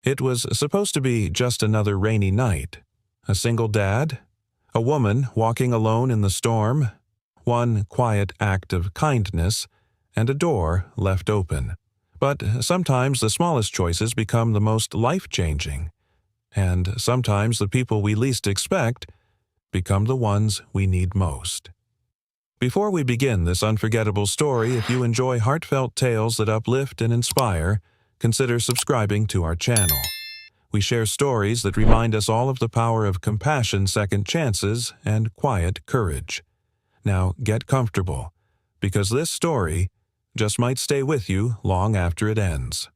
It was supposed to be just another rainy night. A single dad, a woman walking alone in the storm, one quiet act of kindness, and a door left open. But sometimes the smallest choices become the most life-changing, and sometimes the people we least expect become the ones we need most. Before we begin this unforgettable story, if you enjoy heartfelt tales that uplift and inspire, consider subscribing to our channel. We share stories that remind us all of the power of compassion, second chances, and quiet courage. Now get comfortable, because this story just might stay with you long after it ends.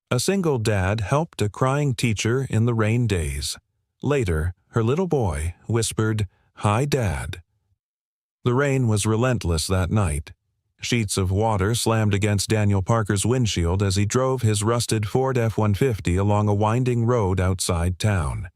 A single dad helped a crying teacher in the rain days. Later, her little boy whispered, "Hi, Dad." The rain was relentless that night. Sheets of water slammed against Daniel Parker's windshield as he drove his rusted Ford F-150 along a winding road outside town.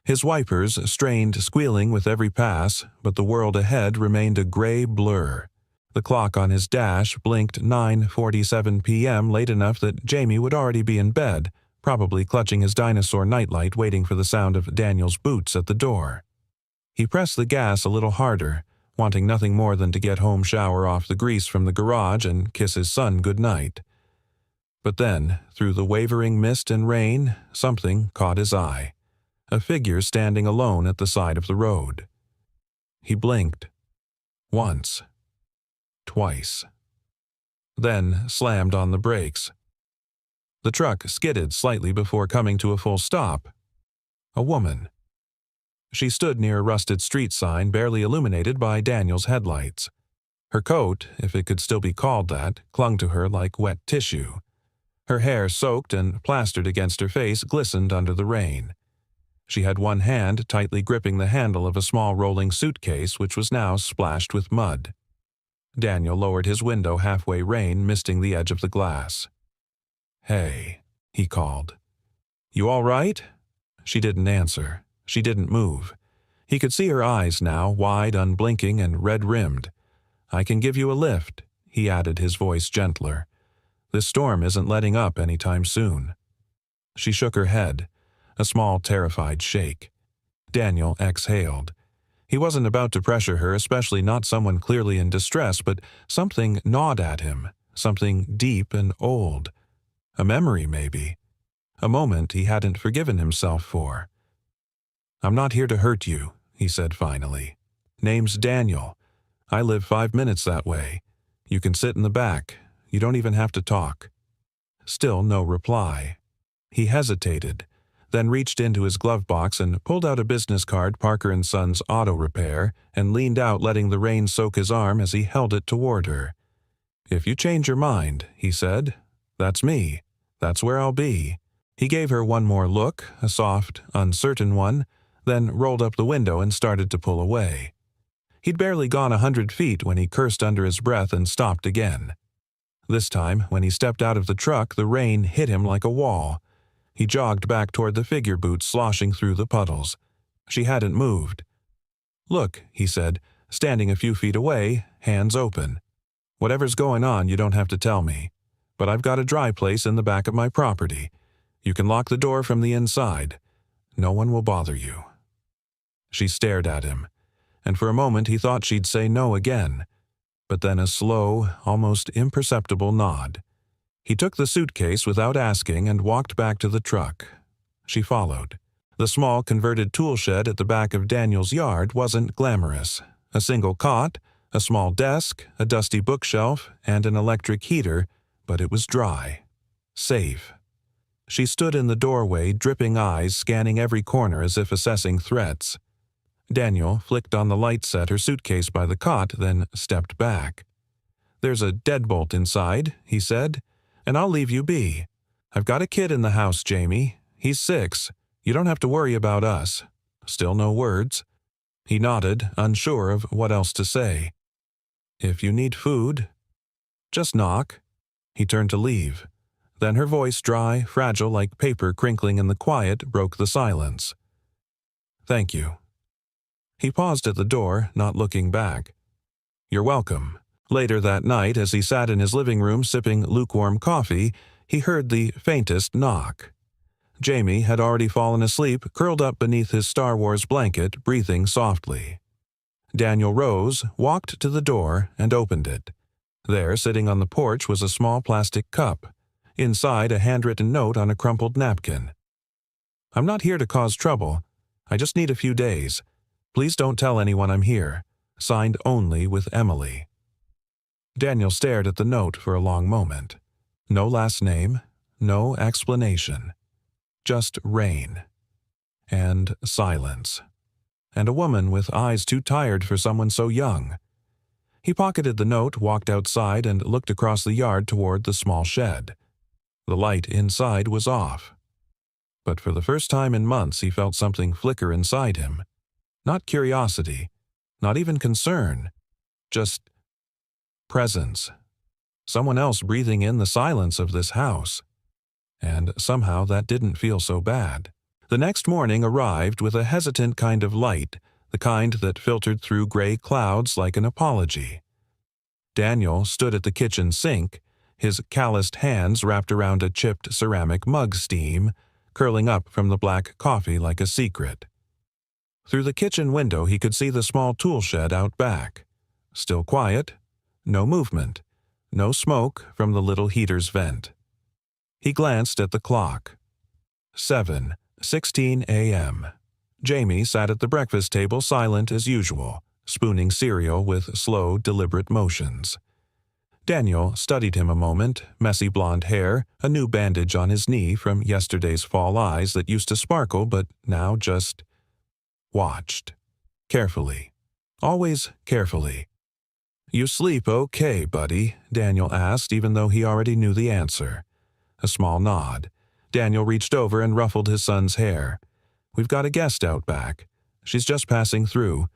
His wipers strained, squealing with every pass, but the world ahead remained a gray blur. The clock on his dash blinked 9:47 p.m. late enough that Jamie would already be in bed, probably clutching his dinosaur nightlight waiting for the sound of Daniel's boots at the door. He pressed the gas a little harder, wanting nothing more than to get home, shower off the grease from the garage, and kiss his son goodnight. But then, through the wavering mist and rain, something caught his eye. A figure standing alone at the side of the road. He blinked. Once. Twice. Then slammed on the brakes. The truck skidded slightly before coming to a full stop. A woman. She stood near a rusted street sign barely illuminated by Daniel's headlights. Her coat, if it could still be called that, clung to her like wet tissue. Her hair, soaked and plastered against her face, glistened under the rain. She had one hand tightly gripping the handle of a small rolling suitcase which was now splashed with mud. Daniel lowered his window halfway, rain misting the edge of the glass. "Hey," he called. "You all right?" She didn't answer. She didn't move. He could see her eyes now, wide, unblinking, and red-rimmed. "I can give you a lift," he added, his voice gentler. "This storm isn't letting up anytime soon." She shook her head, a small, terrified shake. Daniel exhaled. He wasn't about to pressure her, especially not someone clearly in distress, but something gnawed at him, something deep and old. A memory, maybe. A moment he hadn't forgiven himself for. "I'm not here to hurt you," he said finally. "Name's Daniel. I live 5 minutes that way. You can sit in the back. You don't even have to talk." Still no reply. He hesitated, then reached into his glove box and pulled out a business card, Parker & Sons Auto Repair, and leaned out, letting the rain soak his arm as he held it toward her. "If you change your mind," he said, "that's me. That's where I'll be." He gave her one more look, a soft, uncertain one, then rolled up the window and started to pull away. He'd barely gone 100 feet when he cursed under his breath and stopped again. This time, when he stepped out of the truck, the rain hit him like a wall. He jogged back toward the figure boots sloshing through the puddles. She hadn't moved. "Look," he said, standing a few feet away, hands open. "Whatever's going on, you don't have to tell me. But I've got a dry place in the back of my property. You can lock the door from the inside. No one will bother you." She stared at him, and for a moment he thought she'd say no again, but then a slow, almost imperceptible nod. He took the suitcase without asking and walked back to the truck. She followed. The small converted tool shed at the back of Daniel's yard wasn't glamorous. A single cot, a small desk, a dusty bookshelf, and an electric heater, but it was dry. Safe. She stood in the doorway, dripping eyes scanning every corner as if assessing threats. Daniel flicked on the light, set her suitcase by the cot, then stepped back. "There's a deadbolt inside," he said, "and I'll leave you be. I've got a kid in the house, Jamie. He's 6. You don't have to worry about us." Still no words. He nodded, unsure of what else to say. "If you need food, just knock." He turned to leave. Then her voice, dry, fragile like paper crinkling in the quiet, broke the silence. "Thank you." He paused at the door, not looking back. "You're welcome." Later that night, as he sat in his living room sipping lukewarm coffee, he heard the faintest knock. Jamie had already fallen asleep, curled up beneath his Star Wars blanket, breathing softly. Daniel rose, walked to the door, and opened it. There, sitting on the porch, was a small plastic cup. Inside, a handwritten note on a crumpled napkin. "I'm not here to cause trouble. I just need a few days. Please don't tell anyone I'm here. Signed only with Emily." Daniel stared at the note for a long moment. No last name, no explanation. Just rain. And silence. And a woman with eyes too tired for someone so young. He pocketed the note, walked outside, and looked across the yard toward the small shed. The light inside was off. But for the first time in months he felt something flicker inside him. Not curiosity, not even concern, just presence. Someone else breathing in the silence of this house. And somehow that didn't feel so bad. The next morning arrived with a hesitant kind of light, the kind that filtered through gray clouds like an apology. Daniel stood at the kitchen sink, his calloused hands wrapped around a chipped ceramic mug steam, curling up from the black coffee like a secret. Through the kitchen window he could see the small tool shed out back. Still quiet, no movement, no smoke from the little heater's vent. He glanced at the clock. 7:16 a.m. Jamie sat at the breakfast table silent as usual, spooning cereal with slow, deliberate motions. Daniel studied him a moment, messy blonde hair, a new bandage on his knee from yesterday's fall eyes that used to sparkle but now just watched. Carefully. Always carefully. "You sleep okay, buddy?" Daniel asked, even though he already knew the answer. A small nod. Daniel reached over and ruffled his son's hair. "We've got a guest out back. She's just passing through.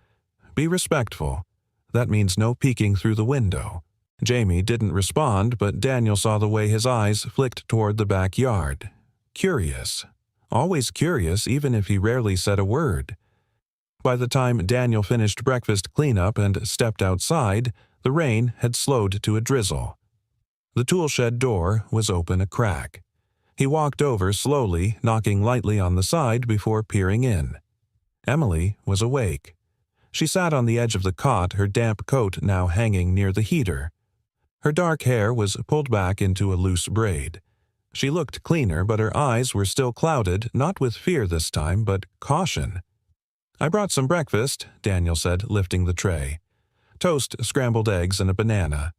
Be respectful. That means no peeking through the window." Jamie didn't respond, but Daniel saw the way his eyes flicked toward the backyard. Curious. Always curious, even if he rarely said a word. By the time Daniel finished breakfast cleanup and stepped outside, the rain had slowed to a drizzle. The tool shed door was open a crack. He walked over slowly, knocking lightly on the side before peering in. Emily was awake. She sat on the edge of the cot, her damp coat now hanging near the heater. Her dark hair was pulled back into a loose braid. She looked cleaner, but her eyes were still clouded, not with fear this time, but caution. "I brought some breakfast," Daniel said, lifting the tray. "Toast, scrambled eggs, and a banana.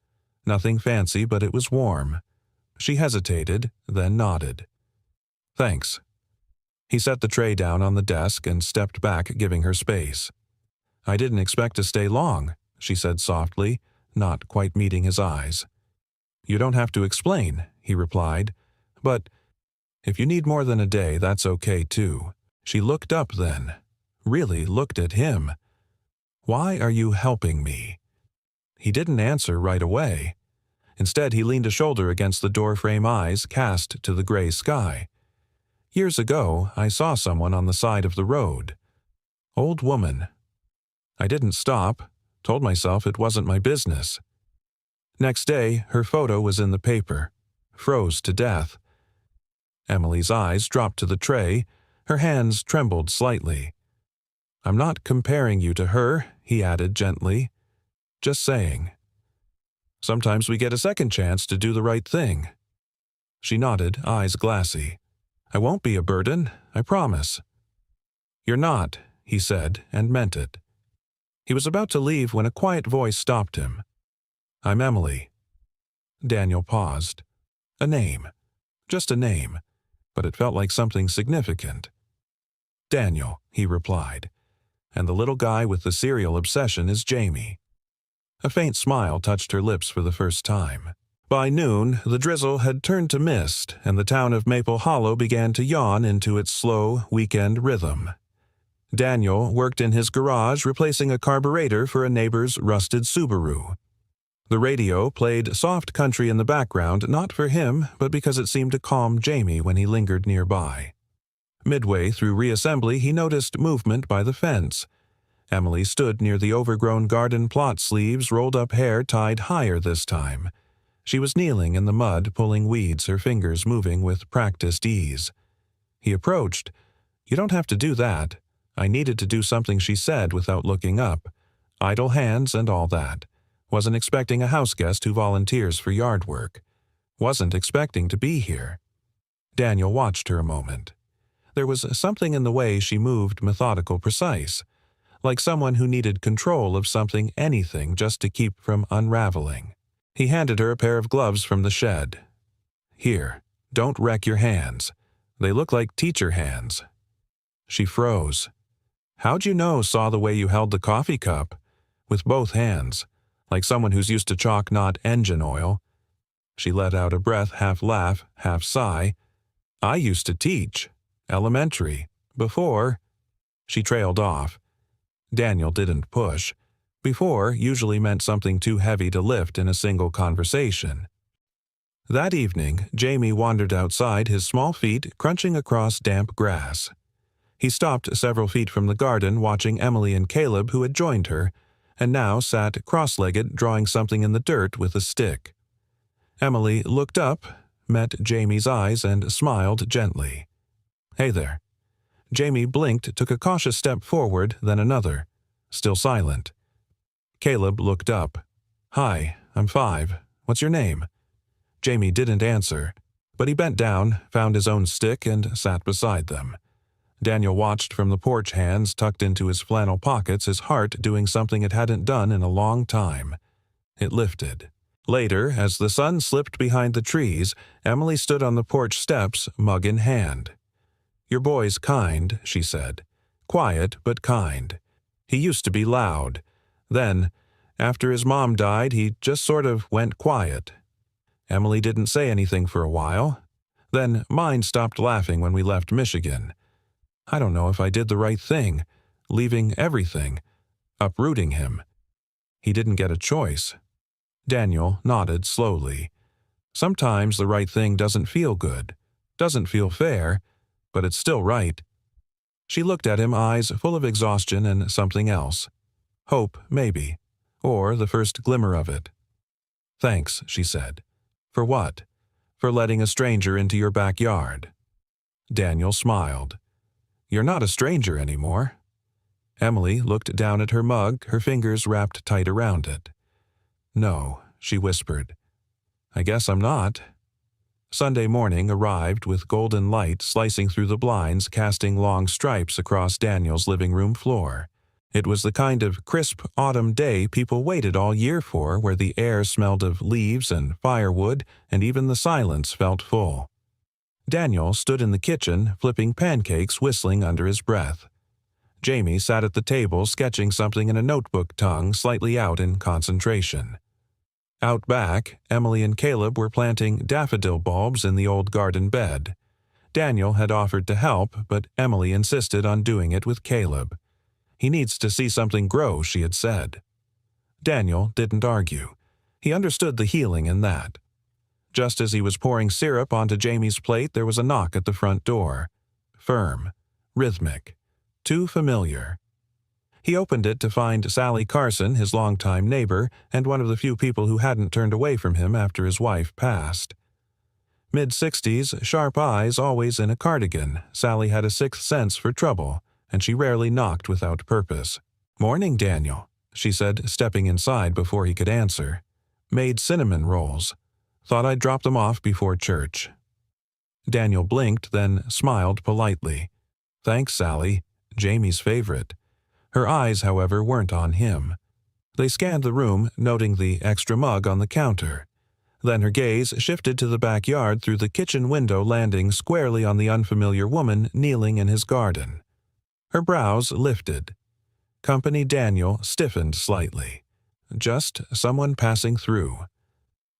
Nothing fancy, but it was warm." She hesitated, then nodded. "Thanks." He set the tray down on the desk and stepped back, giving her space. "I didn't expect to stay long," she said softly, not quite meeting his eyes. "You don't have to explain," he replied. "But if you need more than a day, that's okay too." She looked up then. Really looked at him. "Why are you helping me?" He didn't answer right away. Instead, he leaned a shoulder against the doorframe, eyes cast to the gray sky. "Years ago, I saw someone on the side of the road. Old woman. I didn't stop, told myself it wasn't my business. Next day, her photo was in the paper. Froze to death." Emily's eyes dropped to the tray. Her hands trembled slightly. "I'm not comparing you to her," he added gently. "Just saying. Sometimes we get a second chance to do the right thing." She nodded, eyes glassy. "I won't be a burden, I promise." "You're not," he said, and meant it. He was about to leave when a quiet voice stopped him. "I'm Emily." Daniel paused. A name. Just a name, but it felt like something significant. "Daniel," he replied. "And the little guy with the cereal obsession is Jamie." A faint smile touched her lips for the first time. By noon, the drizzle had turned to mist, and the town of Maple Hollow began to yawn into its slow, weekend rhythm. Daniel worked in his garage replacing a carburetor for a neighbor's rusted Subaru. The radio played soft country in the background, not for him, but because it seemed to calm Jamie when he lingered nearby. Midway through reassembly, he noticed movement by the fence. Emily stood near the overgrown garden plot, sleeves, rolled-up hair tied higher this time. She was kneeling in the mud, pulling weeds, her fingers moving with practiced ease. He approached. "You don't have to do that." I needed to do something she said without looking up. Idle hands and all that. Wasn't expecting a houseguest who volunteers for yard work. Wasn't expecting to be here. Daniel watched her a moment. There was something in the way she moved methodical, precise, like someone who needed control of something, anything, just to keep from unraveling. He handed her a pair of gloves from the shed. "Here, don't wreck your hands. They look like teacher hands." She froze. "How'd you know?" "Saw the way you held the coffee cup. With both hands. Like someone who's used to chalk, not engine oil." She let out a breath, half laugh, half sigh. "I used to teach. Elementary. Before." She trailed off. Daniel didn't push. Before usually meant something too heavy to lift in a single conversation. That evening, Jamie wandered outside, his small feet crunching across damp grass. He stopped several feet from the garden, watching Emily and Caleb, who had joined her, and now sat cross-legged, drawing something in the dirt with a stick. Emily looked up, met Jamie's eyes, and smiled gently. "Hey there." Jamie blinked, took a cautious step forward, then another. Still silent. Caleb looked up. "Hi, I'm 5. What's your name?" Jamie didn't answer, but he bent down, found his own stick, and sat beside them. Daniel watched from the porch, hands tucked into his flannel pockets, his heart doing something it hadn't done in a long time. It lifted. Later, as the sun slipped behind the trees, Emily stood on the porch steps, mug in hand. "Your boy's kind," she said. "Quiet, but kind. He used to be loud. Then, after his mom died, he just sort of went quiet. Emily didn't say anything for a while. Then mine stopped laughing when we left Michigan. I don't know if I did the right thing, leaving everything, uprooting him. He didn't get a choice." Daniel nodded slowly. Sometimes the right thing doesn't feel good, doesn't feel fair, but it's still right. She looked at him, eyes full of exhaustion and something else. Hope, maybe, or the first glimmer of it. "Thanks," she said. "For what?" "For letting a stranger into your backyard." Daniel smiled. "You're not a stranger anymore." Emily looked down at her mug, her fingers wrapped tight around it. "No," she whispered. "I guess I'm not." Sunday morning arrived with golden light slicing through the blinds, casting long stripes across Daniel's living room floor. It was the kind of crisp autumn day people waited all year for, where the air smelled of leaves and firewood, and even the silence felt full. Daniel stood in the kitchen, flipping pancakes, whistling under his breath. Jamie sat at the table, sketching something in a notebook, tongue slightly out in concentration. Out back, Emily and Caleb were planting daffodil bulbs in the old garden bed. Daniel had offered to help, but Emily insisted on doing it with Caleb. "He needs to see something grow," she had said. Daniel didn't argue. He understood the healing in that. Just as he was pouring syrup onto Jamie's plate, there was a knock at the front door. Firm, rhythmic, too familiar. He opened it to find Sally Carson, his longtime neighbor, and one of the few people who hadn't turned away from him after his wife passed. Mid-60s, sharp eyes, always in a cardigan, Sally had a sixth sense for trouble, and she rarely knocked without purpose. "Morning, Daniel," she said, stepping inside before he could answer. "Made cinnamon rolls. Thought I'd drop them off before church." Daniel blinked, then smiled politely. "Thanks, Sally. Jamie's favorite." Her eyes, however, weren't on him. They scanned the room, noting the extra mug on the counter. Then her gaze shifted to the backyard through the kitchen window, landing squarely on the unfamiliar woman kneeling in his garden. Her brows lifted. Company Daniel stiffened slightly. Just someone passing through.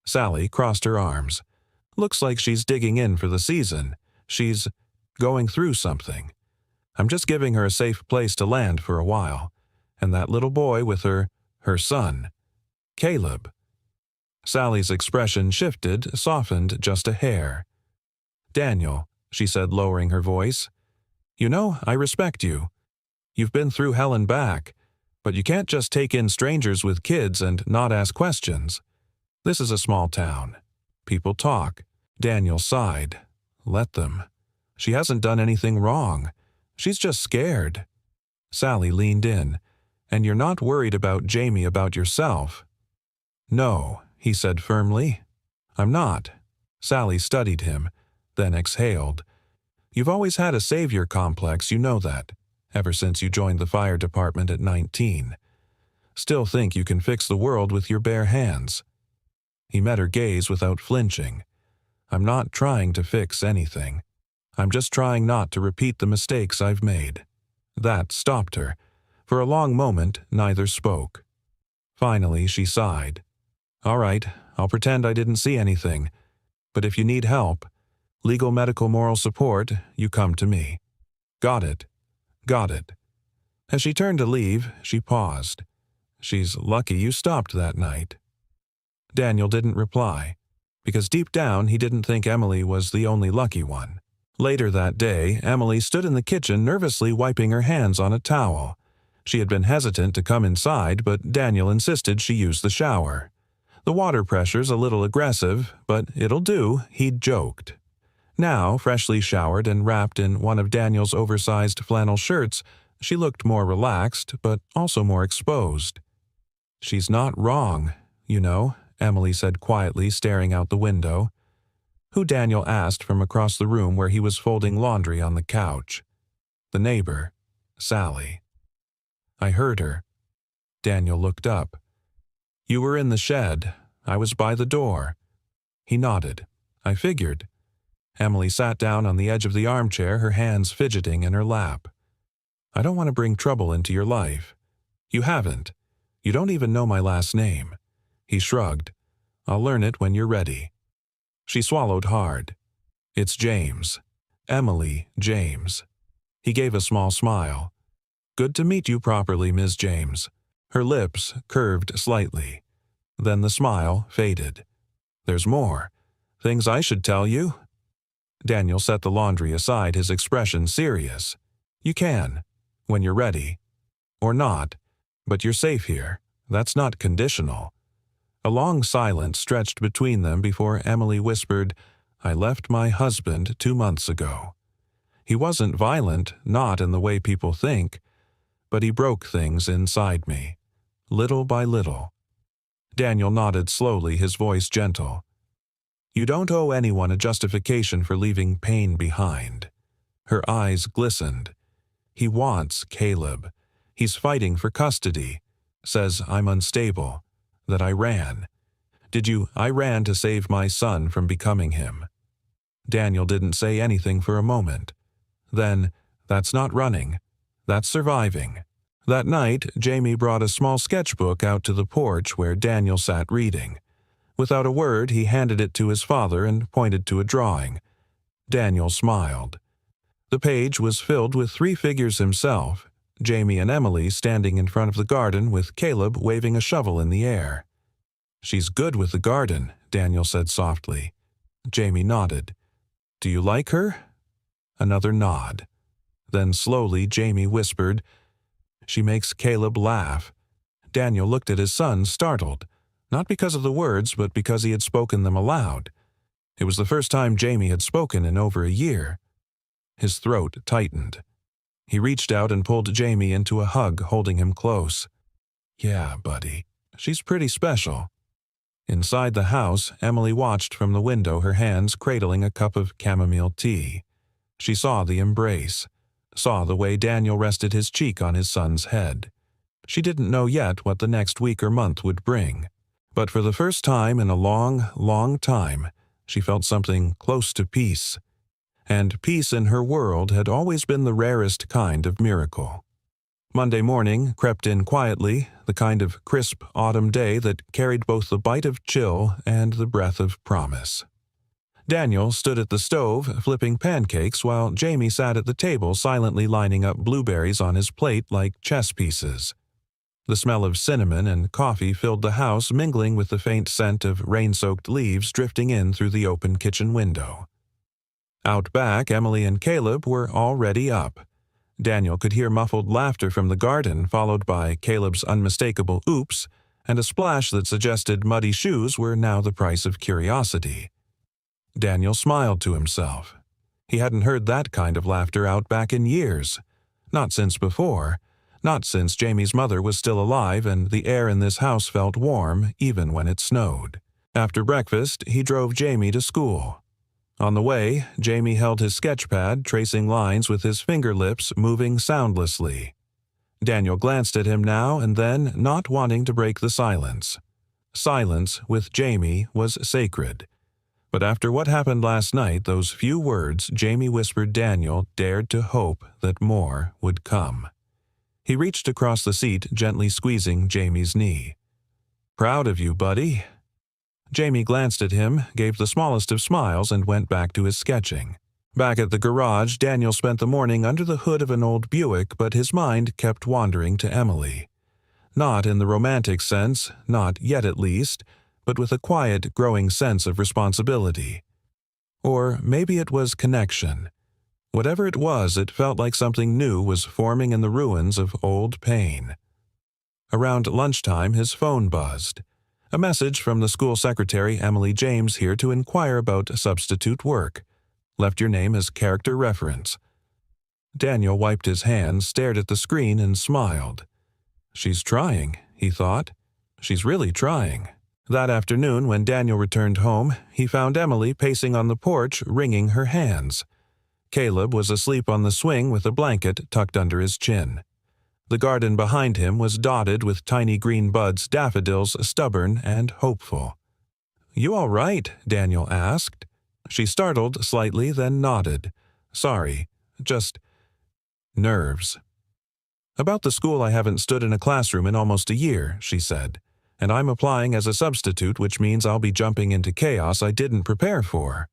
Sally crossed her arms. "Looks like she's digging in for the season. She's going through something. I'm just giving her a safe place to land for a while. And that little boy with her son. Caleb." Sally's expression shifted, softened just a hair. "Daniel," she said, lowering her voice, "you know, I respect you. You've been through hell and back, but you can't just take in strangers with kids and not ask questions. This is a small town. People talk." Daniel sighed. "Let them." She hasn't done anything wrong. She's just scared. Sally leaned in. And you're not worried about Jamie about yourself? No, he said firmly. I'm not. Sally studied him, then exhaled. You've always had a savior complex, you know that, ever since you joined the fire department at 19. Still think you can fix the world with your bare hands. He met her gaze without flinching. I'm not trying to fix anything. I'm just trying not to repeat the mistakes I've made. That stopped her. For a long moment, neither spoke. Finally, she sighed. All right, I'll pretend I didn't see anything. But if you need help, legal, medical, moral support, you come to me. Got it. Got it. As she turned to leave, she paused. She's lucky you stopped that night. Daniel didn't reply, because deep down he didn't think Emily was the only lucky one. Later that day, Emily stood in the kitchen nervously wiping her hands on a towel. She had been hesitant to come inside, but Daniel insisted she use the shower. The water pressure's a little aggressive, but it'll do, he'd joked. Now, freshly showered and wrapped in one of Daniel's oversized flannel shirts, she looked more relaxed, but also more exposed. She's not wrong, you know, Emily said quietly, staring out the window. Who? Daniel asked from across the room where he was folding laundry on the couch. The neighbor, Sally. I heard her. Daniel looked up. You were in the shed. I was by the door. He nodded. I figured. Emily sat down on the edge of the armchair, her hands fidgeting in her lap. I don't want to bring trouble into your life. You haven't. You don't even know my last name. He shrugged. I'll learn it when you're ready. She swallowed hard. It's James. Emily James. He gave a small smile. Good to meet you properly, Ms. James. Her lips curved slightly. Then the smile faded. There's more. Things I should tell you? Daniel set the laundry aside, his expression serious. You can, when you're ready. Or not, but you're safe here. That's not conditional. A long silence stretched between them before Emily whispered, I left my husband 2 months ago. He wasn't violent, not in the way people think, but he broke things inside me, little by little. Daniel nodded slowly, his voice gentle. You don't owe anyone a justification for leaving pain behind. Her eyes glistened. He wants Caleb. He's fighting for custody. Says I'm unstable. That I ran. I ran to save my son from becoming him. Daniel didn't say anything for a moment. Then, that's not running. That's surviving. That night, Jamie brought a small sketchbook out to the porch where Daniel sat reading. Without a word, he handed it to his father and pointed to a drawing. Daniel smiled. The page was filled with 3 figures himself, Jamie and Emily standing in front of the garden with Caleb waving a shovel in the air. She's good with the garden, Daniel said softly. Jamie nodded. Do you like her? Another nod. Then slowly Jamie whispered, She makes Caleb laugh. Daniel looked at his son, startled, not because of the words, but because he had spoken them aloud. It was the first time Jamie had spoken in over a year. His throat tightened. He reached out and pulled Jamie into a hug, holding him close. Yeah, buddy, she's pretty special. Inside the house, Emily watched from the window, her hands cradling a cup of chamomile tea. She saw the embrace, saw the way Daniel rested his cheek on his son's head. She didn't know yet what the next week or month would bring. But for the first time in a long, long time, she felt something close to peace. And peace in her world had always been the rarest kind of miracle. Monday morning crept in quietly, the kind of crisp autumn day that carried both the bite of chill and the breath of promise. Daniel stood at the stove, flipping pancakes, while Jamie sat at the table silently lining up blueberries on his plate like chess pieces. The smell of cinnamon and coffee filled the house, mingling with the faint scent of rain-soaked leaves drifting in through the open kitchen window. Out back, Emily and Caleb were already up. Daniel could hear muffled laughter from the garden, followed by Caleb's unmistakable oops, and a splash that suggested muddy shoes were now the price of curiosity. Daniel smiled to himself. He hadn't heard that kind of laughter out back in years. Not since before. Not since Jamie's mother was still alive and the air in this house felt warm even when it snowed. After breakfast, he drove Jamie to school. On the way, Jamie held his sketchpad, tracing lines with his finger lips moving soundlessly. Daniel glanced at him now and then, not wanting to break the silence. Silence with Jamie was sacred. But after what happened last night, those few words Jamie whispered Daniel dared to hope that more would come. He reached across the seat, gently squeezing Jamie's knee. "Proud of you, buddy." Jamie glanced at him, gave the smallest of smiles, and went back to his sketching. Back at the garage, Daniel spent the morning under the hood of an old Buick, but his mind kept wandering to Emily. Not in the romantic sense, not yet at least, but with a quiet, growing sense of responsibility. Or maybe it was connection. Whatever it was, it felt like something new was forming in the ruins of old pain. Around lunchtime, his phone buzzed. A message from the school secretary, Emily James, here to inquire about substitute work. Left your name as character reference. Daniel wiped his hands, stared at the screen, and smiled. She's trying, he thought. She's really trying. That afternoon, when Daniel returned home, he found Emily pacing on the porch, wringing her hands. Caleb was asleep on the swing with a blanket tucked under his chin. The garden behind him was dotted with tiny green buds, daffodils, stubborn and hopeful. "You all right?" Daniel asked. She startled slightly, then nodded. "Sorry, just nerves." "About the school, I haven't stood in a classroom in almost a year," she said. "And I'm applying as a substitute, which means I'll be jumping into chaos I didn't prepare for.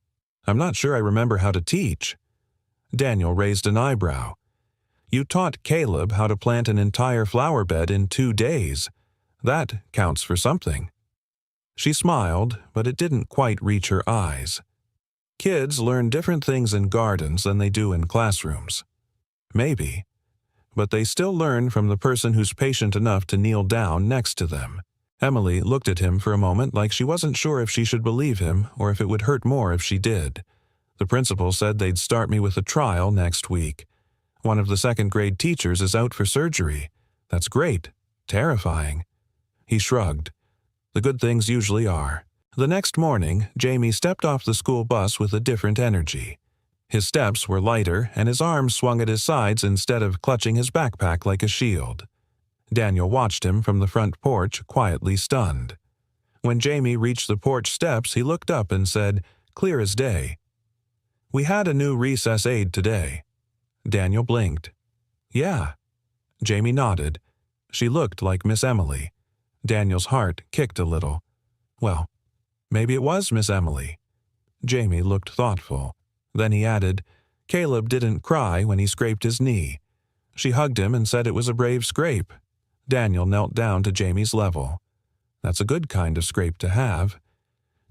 I'm not sure I remember how to teach." Daniel raised an eyebrow. "You taught Caleb how to plant an entire flower bed in 2 days. That counts for something." She smiled, but it didn't quite reach her eyes. Kids learn different things in gardens than they do in classrooms. Maybe. But they still learn from the person who's patient enough to kneel down next to them. Emily looked at him for a moment like she wasn't sure if she should believe him or if it would hurt more if she did. "The principal said they'd start me with a trial next week. One of the second-grade teachers is out for surgery. That's great. Terrifying." He shrugged. The good things usually are. The next morning, Jamie stepped off the school bus with a different energy. His steps were lighter, and his arms swung at his sides instead of clutching his backpack like a shield. Daniel watched him from the front porch, quietly stunned. When Jamie reached the porch steps, he looked up and said, clear as day, "We had a new recess aide today." Daniel blinked. "Yeah." Jamie nodded. She looked like Miss Emily. Daniel's heart kicked a little. "Well, maybe it was Miss Emily." Jamie looked thoughtful. Then he added, "Caleb didn't cry when he scraped his knee. She hugged him and said it was a brave scrape." Daniel knelt down to Jamie's level. "That's a good kind of scrape to have."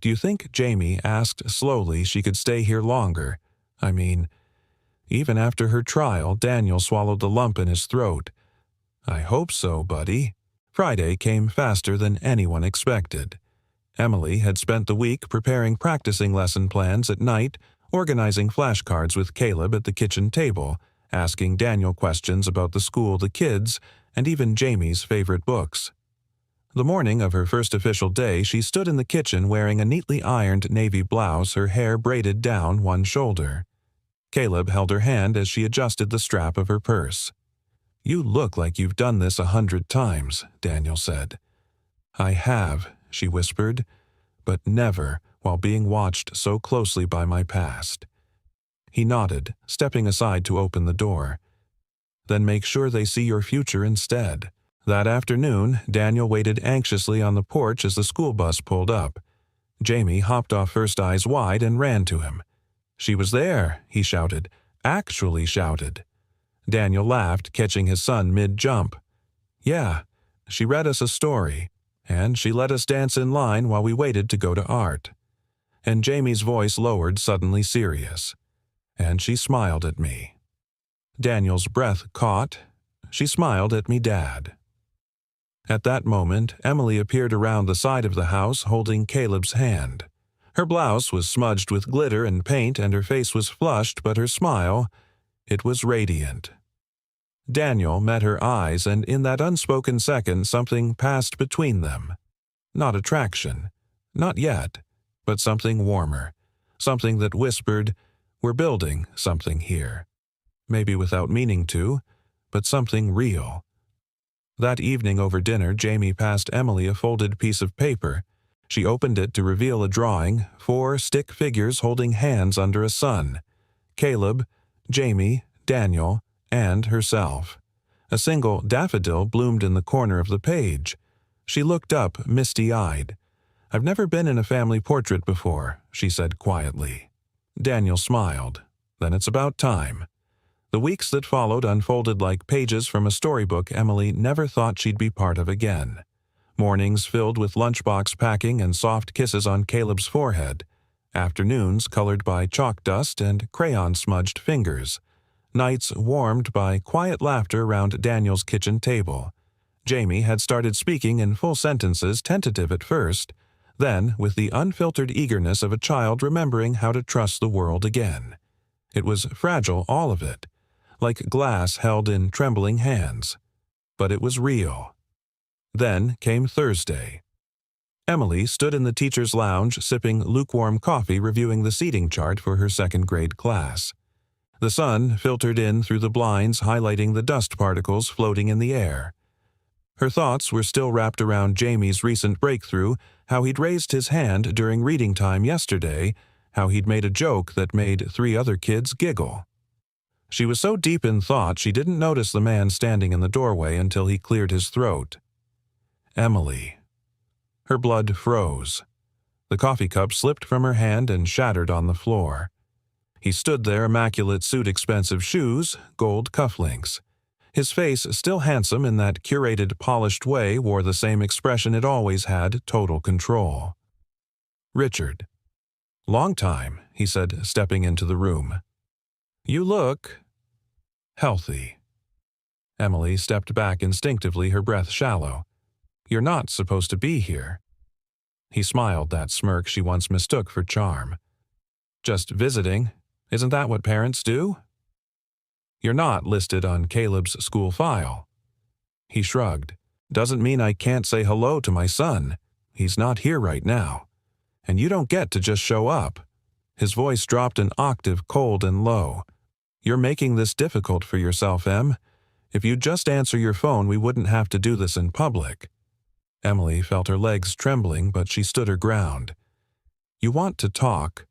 "Do you think," Jamie asked slowly, "she could stay here longer? I mean..." Even after her trial, Daniel swallowed the lump in his throat. "I hope so, buddy." Friday came faster than anyone expected. Emily had spent the week preparing practicing lesson plans at night, organizing flashcards with Caleb at the kitchen table, asking Daniel questions about the school, the kids, and even Jamie's favorite books. The morning of her first official day, she stood in the kitchen wearing a neatly ironed navy blouse, her hair braided down one shoulder. Caleb held her hand as she adjusted the strap of her purse. "You look like you've done this 100 times, Daniel said. "I have," she whispered, "but never while being watched so closely by my past." He nodded, stepping aside to open the door. "Then make sure they see your future instead." That afternoon, Daniel waited anxiously on the porch as the school bus pulled up. Jamie hopped off first, eyes wide, and ran to him. "She was there," he shouted. Actually shouted. Daniel laughed, catching his son mid-jump. "Yeah, she read us a story, and she let us dance in line while we waited to go to art." And Jamie's voice lowered, suddenly serious. "And she smiled at me." Daniel's breath caught. "She smiled at me, Dad." At that moment, Emily appeared around the side of the house holding Caleb's hand. Her blouse was smudged with glitter and paint, and her face was flushed, but her smile, it was radiant. Daniel met her eyes, and in that unspoken second something passed between them. Not attraction, not yet, but something warmer, something that whispered, "We're building something here." Maybe without meaning to, but something real. That evening over dinner, Jamie passed Emily a folded piece of paper. She opened it to reveal a drawing, 4 stick figures holding hands under a sun. Caleb, Jamie, Daniel, and herself. A single daffodil bloomed in the corner of the page. She looked up, misty-eyed. "I've never been in a family portrait before," she said quietly. Daniel smiled. "Then it's about time." The weeks that followed unfolded like pages from a storybook Emily never thought she'd be part of again. Mornings filled with lunchbox packing and soft kisses on Caleb's forehead. Afternoons colored by chalk dust and crayon-smudged fingers. Nights warmed by quiet laughter around Daniel's kitchen table. Jamie had started speaking in full sentences, tentative at first, then with the unfiltered eagerness of a child remembering how to trust the world again. It was fragile, all of it, like glass held in trembling hands. But it was real. Then came Thursday. Emily stood in the teacher's lounge sipping lukewarm coffee, reviewing the seating chart for her second-grade class. The sun filtered in through the blinds, highlighting the dust particles floating in the air. Her thoughts were still wrapped around Jamie's recent breakthrough, how he'd raised his hand during reading time yesterday, how he'd made a joke that made 3 other kids giggle. She was so deep in thought she didn't notice the man standing in the doorway until he cleared his throat. Emily. Her blood froze. The coffee cup slipped from her hand and shattered on the floor. He stood there, immaculate suit, expensive shoes, gold cufflinks. His face, still handsome in that curated, polished way, wore the same expression it always had, total control. "Richard." "Long time," he said, stepping into the room. "You look healthy." Emily stepped back instinctively, her breath shallow. "You're not supposed to be here." He smiled, that smirk she once mistook for charm. "Just visiting. Isn't that what parents do?" "You're not listed on Caleb's school file." He shrugged. "Doesn't mean I can't say hello to my son. He's not here right now. And you don't get to just show up." His voice dropped an octave, cold and low. "You're making this difficult for yourself, Em. If you'd just answer your phone, we wouldn't have to do this in public." Emily felt her legs trembling, but she stood her ground. "You want to talk?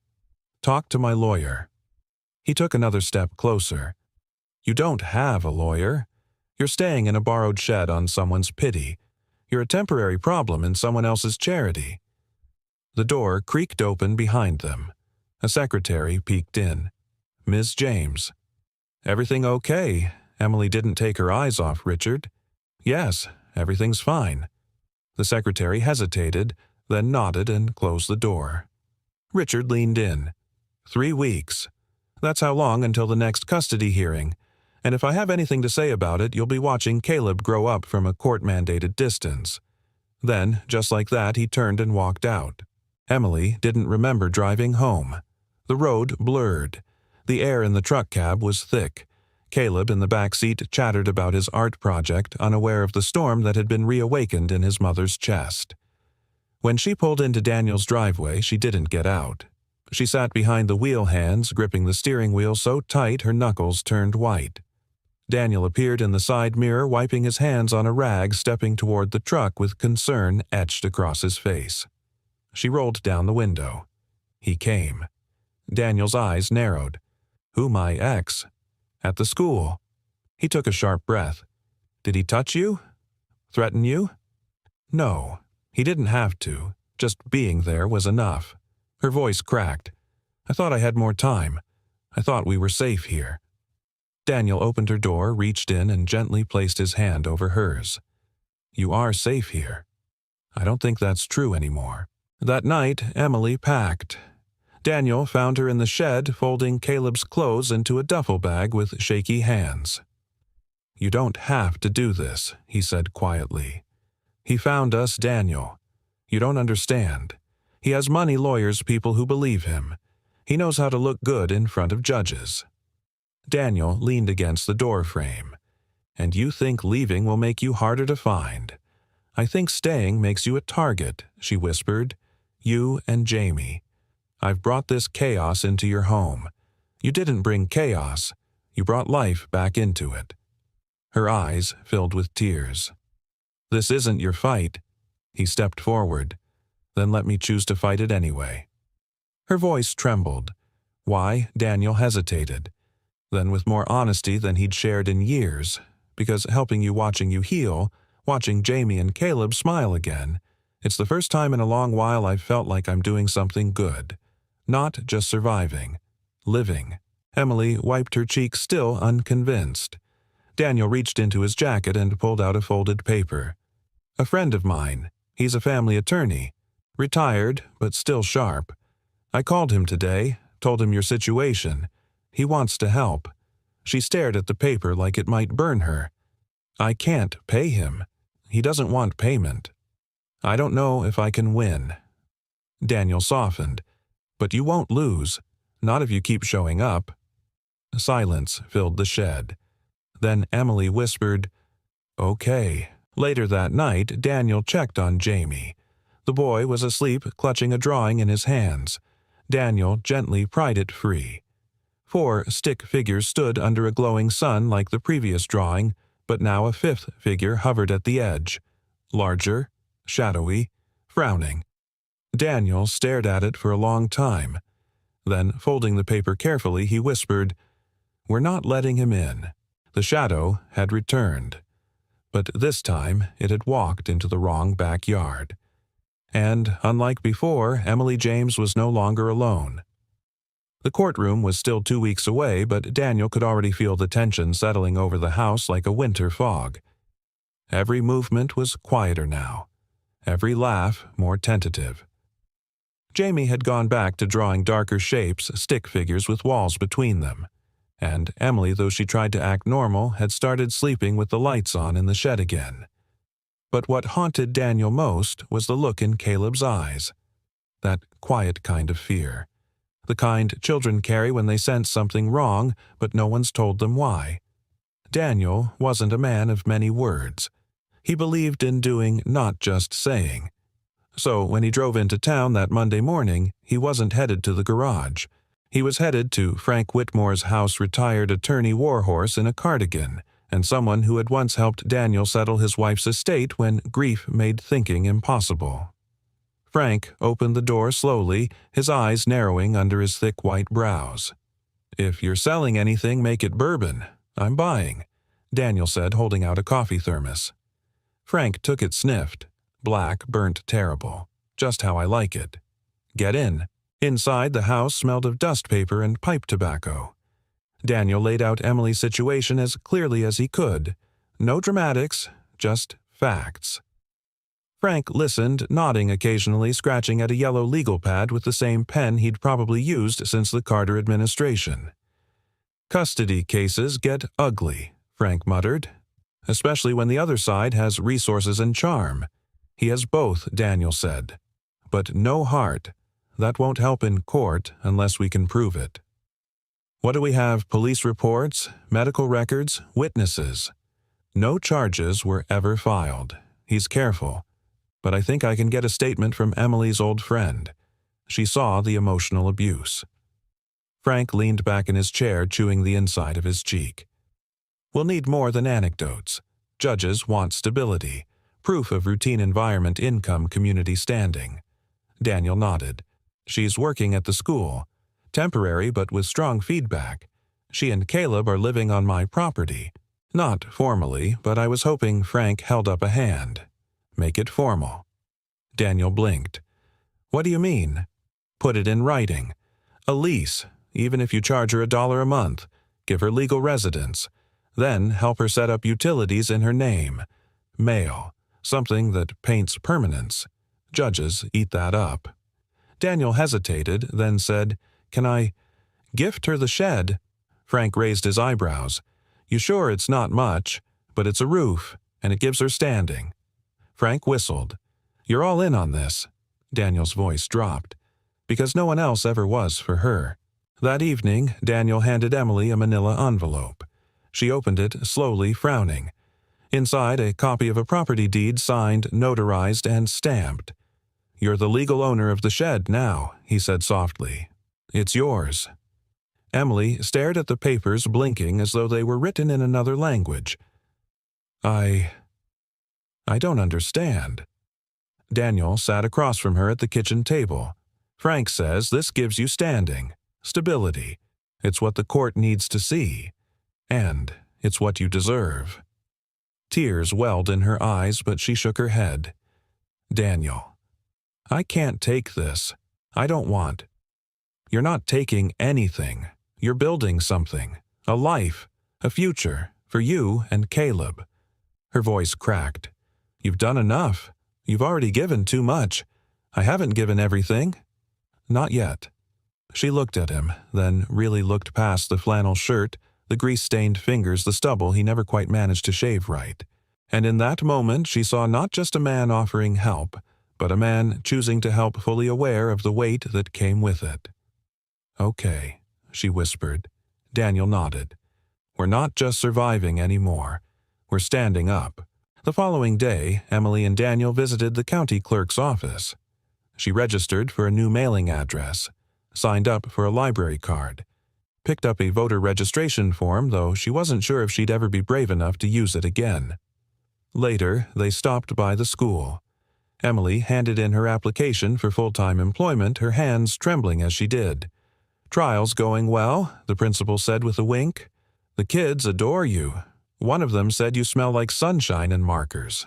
Talk to my lawyer." He took another step closer. "You don't have a lawyer. You're staying in a borrowed shed on someone's pity. You're a temporary problem in someone else's charity." The door creaked open behind them. A secretary peeked in. "Ms. James." "Everything okay?" Emily didn't take her eyes off Richard. "Yes, everything's fine." The secretary hesitated, then nodded and closed the door. Richard leaned in. 3 weeks. That's how long until the next custody hearing. And if I have anything to say about it, you'll be watching Caleb grow up from a court-mandated distance. Then, just like that, he turned and walked out. Emily didn't remember driving home. The road blurred. The air in the truck cab was thick. Caleb in the back seat chattered about his art project, unaware of the storm that had been reawakened in his mother's chest. When she pulled into Daniel's driveway, she didn't get out. She sat behind the wheel hands, gripping the steering wheel so tight her knuckles turned white. Daniel appeared in the side mirror, wiping his hands on a rag, stepping toward the truck with concern etched across his face. She rolled down the window. He came. Daniel's eyes narrowed. "Who, my ex?" "At the school." He took a sharp breath. "Did he touch you? Threaten you?" "No. He didn't have to. Just being there was enough." Her voice cracked. "I thought I had more time. I thought we were safe here." Daniel opened her door, reached in, and gently placed his hand over hers. "You are safe here." "I don't think that's true anymore." That night, Emily packed. Daniel found her in the shed, folding Caleb's clothes into a duffel bag with shaky hands. "You don't have to do this," he said quietly. "He found us, Daniel. You don't understand. He has money lawyers, people who believe him. He knows how to look good in front of judges. Daniel leaned against the door frame. And you think leaving will make you harder to find. I think staying makes you a target, she whispered. You and Jamie. I've brought this chaos into your home. You didn't bring chaos. You brought life back into it. Her eyes filled with tears. This isn't your fight. He stepped forward. Then let me choose to fight it anyway. Her voice trembled. Why? Daniel hesitated. Then with more honesty than he'd shared in years, because helping you, watching you heal, watching Jamie and Caleb smile again, it's the first time in a long while I've felt like I'm doing something good. Not just surviving. Living. Emily wiped her cheek, still unconvinced. Daniel reached into his jacket and pulled out a folded paper. A friend of mine. He's a family attorney. Retired, but still sharp. I called him today, told him your situation. He wants to help. She stared at the paper like it might burn her. I can't pay him. He doesn't want payment. I don't know if I can win. Daniel softened. But you won't lose. Not if you keep showing up. Silence filled the shed. Then Emily whispered, Okay. Later that night, Daniel checked on Jamie. The boy was asleep, clutching a drawing in his hands. Daniel gently pried it free. 4 stick figures stood under a glowing sun like the previous drawing, but now a 5th figure hovered at the edge. Larger, shadowy, frowning. Daniel stared at it for a long time. Then, folding the paper carefully, he whispered, We're not letting him in. The shadow had returned. But this time it had walked into the wrong backyard. And, unlike before, Emily James was no longer alone. The courtroom was still 2 weeks away, but Daniel could already feel the tension settling over the house like a winter fog. Every movement was quieter now. Every laugh more tentative. Jamie had gone back to drawing darker shapes, stick figures with walls between them. And Emily, though she tried to act normal, had started sleeping with the lights on in the shed again. But what haunted Daniel most was the look in Caleb's eyes. That quiet kind of fear. The kind children carry when they sense something wrong, but no one's told them why. Daniel wasn't a man of many words. He believed in doing, not just saying. So when he drove into town that Monday morning, he wasn't headed to the garage. He was headed to Frank Whitmore's house, retired attorney Warhorse in a cardigan, and someone who had once helped Daniel settle his wife's estate when grief made thinking impossible. Frank opened the door slowly, his eyes narrowing under his thick white brows. If you're selling anything, make it bourbon. I'm buying, Daniel said, holding out a coffee thermos. Frank took it, sniffed. Black, burnt, terrible. Just how I like it. Get in. Inside, the house smelled of dust paper and pipe tobacco. Daniel laid out Emily's situation as clearly as he could. No dramatics, just facts. Frank listened, nodding occasionally, scratching at a yellow legal pad with the same pen he'd probably used since the Carter administration. Custody cases get ugly, Frank muttered. Especially when the other side has resources and charm. He has both, Daniel said. But no heart. That won't help in court unless we can prove it. What do we have? Police reports, medical records, witnesses. No charges were ever filed. He's careful. But I think I can get a statement from Emily's old friend. She saw the emotional abuse. Frank leaned back in his chair, chewing the inside of his cheek. We'll need more than anecdotes. Judges want stability, proof of routine environment, income, community standing. Daniel nodded. She's working at the school. Temporary, but with strong feedback. She and Caleb are living on my property. Not formally, but I was hoping Frank held up a hand. Make it formal. Daniel blinked. What do you mean? Put it in writing. A lease, even if you charge her $1 a month. Give her legal residence. Then help her set up utilities in her name. Mail. Something that paints permanence. Judges eat that up. Daniel hesitated, then said, Can I gift her the shed? Frank raised his eyebrows. You sure it's not much, but it's a roof, and it gives her standing. Frank whistled. You're all in on this. Daniel's voice dropped, because no one else ever was for her. That evening, Daniel handed Emily a manila envelope. She opened it, slowly frowning. Inside, a copy of a property deed signed, notarized, and stamped. "You're the legal owner of the shed now," he said softly. "It's yours." Emily stared at the papers, blinking as though they were written in another language. I don't understand." Daniel sat across from her at the kitchen table. "Frank says this gives you standing, stability. It's what the court needs to see. And it's what you deserve." Tears welled in her eyes, but she shook her head. "Daniel, I can't take this. I don't want." "You're not taking anything. You're building something. A life, a future, for you and Caleb." Her voice cracked. "You've done enough. You've already given too much. I haven't given everything." "Not yet." She looked at him, then really looked past the flannel shirt, the grease-stained fingers, the stubble he never quite managed to shave right. And in that moment she saw not just a man offering help, but a man choosing to help, fully aware of the weight that came with it. "Okay," she whispered. Daniel nodded. "We're not just surviving anymore. We're standing up." The following day, Emily and Daniel visited the county clerk's office. She registered for a new mailing address, signed up for a library card, picked up a voter registration form, though she wasn't sure if she'd ever be brave enough to use it again. Later, they stopped by the school. Emily handed in her application for full-time employment, her hands trembling as she did. "Trial's going well," the principal said with a wink. "The kids adore you. One of them said you smell like sunshine and markers.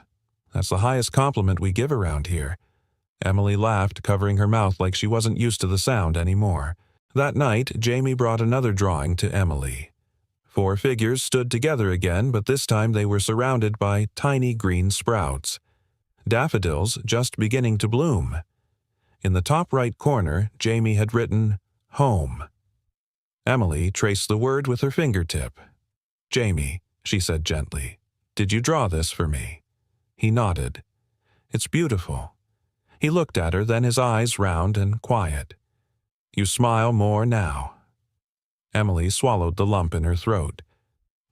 That's the highest compliment we give around here." Emily laughed, covering her mouth like she wasn't used to the sound anymore. That night, Jamie brought another drawing to Emily. 4 figures stood together again, but this time they were surrounded by tiny green sprouts. Daffodils just beginning to bloom. In the top right corner, Jamie had written, "Home." Emily traced the word with her fingertip. "Jamie," she said gently, "did you draw this for me?" He nodded. "It's beautiful." He looked at her, then his eyes round and quiet. "You smile more now." Emily swallowed the lump in her throat.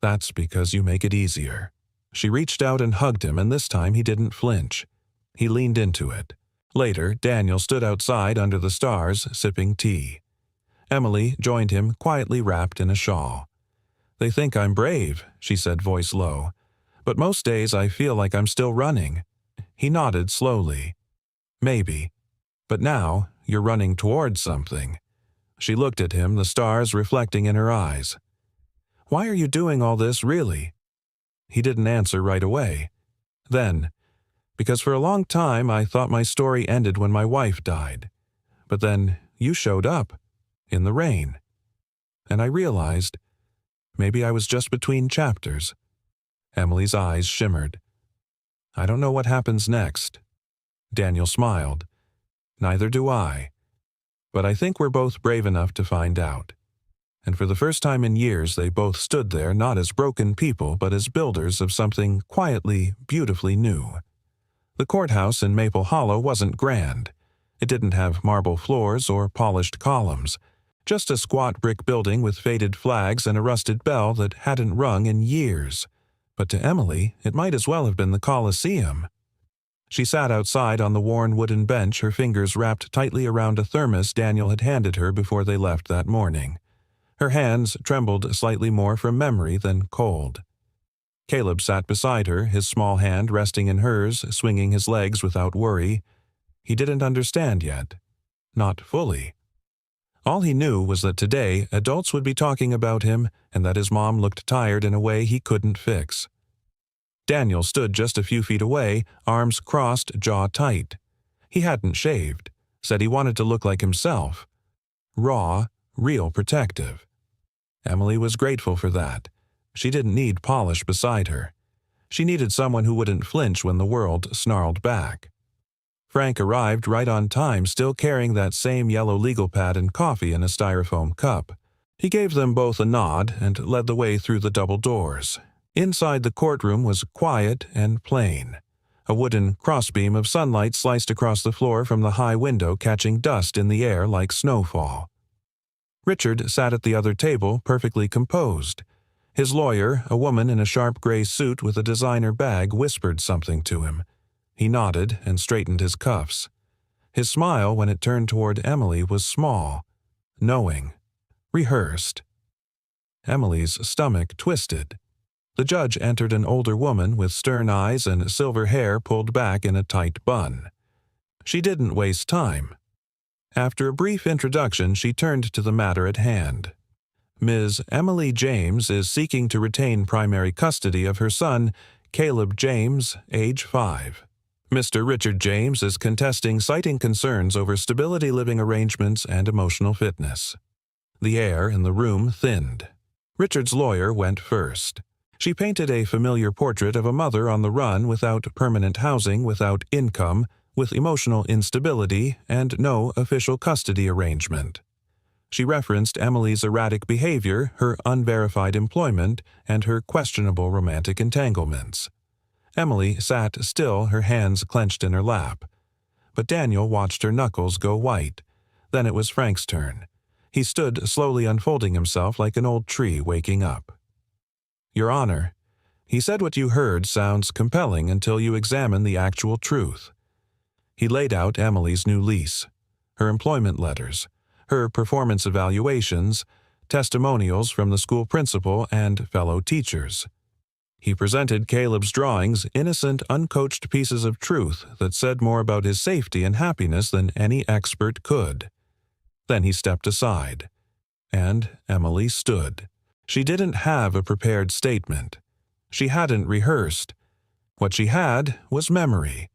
"That's because you make it easier." She reached out and hugged him, and this time he didn't flinch. He leaned into it. Later, Daniel stood outside under the stars, sipping tea. Emily joined him, quietly wrapped in a shawl. "They think I'm brave," she said, voice low. "But most days I feel like I'm still running." He nodded slowly. "Maybe. But now you're running towards something." She looked at him, the stars reflecting in her eyes. "Why are you doing all this, really?" He didn't answer right away. Then, "Because for a long time I thought my story ended when my wife died. But then you showed up, in the rain. And I realized maybe I was just between chapters." Emily's eyes shimmered. "I don't know what happens next." Daniel smiled. "Neither do I. But I think we're both brave enough to find out." And for the first time in years, they both stood there not as broken people, but as builders of something quietly, beautifully new. The courthouse in Maple Hollow wasn't grand. It didn't have marble floors or polished columns, just a squat brick building with faded flags and a rusted bell that hadn't rung in years. But to Emily, it might as well have been the Colosseum. She sat outside on the worn wooden bench, her fingers wrapped tightly around a thermos Daniel had handed her before they left that morning. Her hands trembled slightly more from memory than cold. Caleb sat beside her, his small hand resting in hers, swinging his legs without worry. He didn't understand yet. Not fully. All he knew was that today adults would be talking about him and that his mom looked tired in a way he couldn't fix. Daniel stood just a few feet away, arms crossed, jaw tight. He hadn't shaved, said he wanted to look like himself. Raw, real protective. Emily was grateful for that. She didn't need polish beside her. She needed someone who wouldn't flinch when the world snarled back. Frank arrived right on time, still carrying that same yellow legal pad and coffee in a styrofoam cup. He gave them both a nod and led the way through the double doors. Inside the courtroom was quiet and plain. A wooden crossbeam of sunlight sliced across the floor from the high window, catching dust in the air like snowfall. Richard sat at the other table, perfectly composed. His lawyer, a woman in a sharp gray suit with a designer bag, whispered something to him. He nodded and straightened his cuffs. His smile, when it turned toward Emily, was small, knowing, rehearsed. Emily's stomach twisted. The judge entered, an older woman with stern eyes and silver hair pulled back in a tight bun. She didn't waste time. After a brief introduction, she turned to the matter at hand. Ms. Emily James is seeking to retain primary custody of her son, Caleb James, age 5. Mr. Richard James is contesting, citing concerns over stability, living arrangements, and emotional fitness. The air in the room thinned. Richard's lawyer went first. She painted a familiar portrait of a mother on the run, without permanent housing, without income, with emotional instability, and no official custody arrangement. She referenced Emily's erratic behavior, her unverified employment, and her questionable romantic entanglements. Emily sat still, her hands clenched in her lap. But Daniel watched her knuckles go white. Then it was Frank's turn. He stood slowly, unfolding himself like an old tree waking up. "Your Honor, he said what you heard sounds compelling until you examine the actual truth." He laid out Emily's new lease, her employment letters, her performance evaluations, testimonials from the school principal and fellow teachers. He presented Caleb's drawings, innocent, uncoached pieces of truth that said more about his safety and happiness than any expert could. Then he stepped aside, and Emily stood. She didn't have a prepared statement. She hadn't rehearsed. What she had was memory,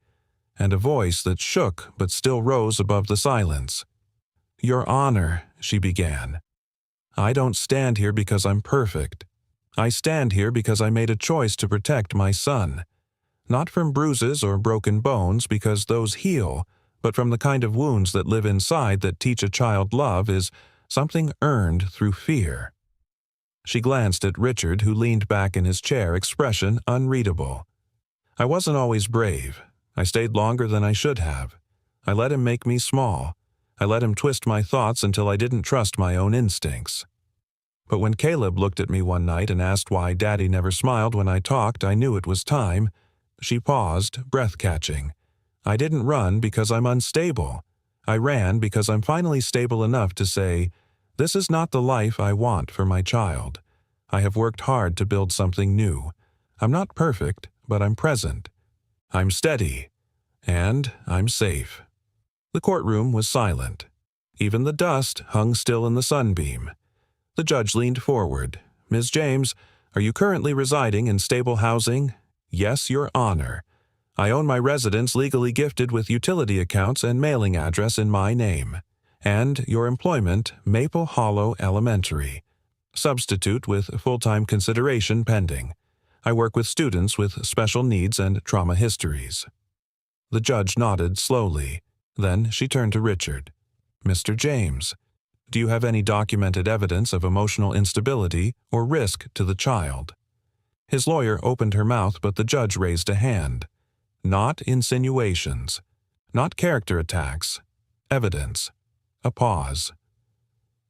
and a voice that shook but still rose above the silence. "Your Honor," she began, "I don't stand here because I'm perfect. I stand here because I made a choice to protect my son. Not from bruises or broken bones, because those heal, but from the kind of wounds that live inside that teach a child love is something earned through fear." She glanced at Richard, who leaned back in his chair, expression unreadable. "I wasn't always brave. I stayed longer than I should have. I let him make me small. I let him twist my thoughts until I didn't trust my own instincts. But when Caleb looked at me one night and asked why Daddy never smiled when I talked, I knew it was time." She paused, breath-catching. "I didn't run because I'm unstable. I ran because I'm finally stable enough to say, this is not the life I want for my child. I have worked hard to build something new. I'm not perfect, but I'm present. I'm steady. And I'm safe." The courtroom was silent. Even the dust hung still in the sunbeam. The judge leaned forward. "Ms. James, are you currently residing in stable housing?" "Yes, Your Honor. I own my residence legally gifted with utility accounts and mailing address in my name. And your employment, Maple Hollow Elementary. Substitute with full-time consideration pending. I work with students with special needs and trauma histories." The judge nodded slowly. Then she turned to Richard. "Mr. James, do you have any documented evidence of emotional instability or risk to the child?" His lawyer opened her mouth, but the judge raised a hand. "Not insinuations. Not character attacks. Evidence." A pause.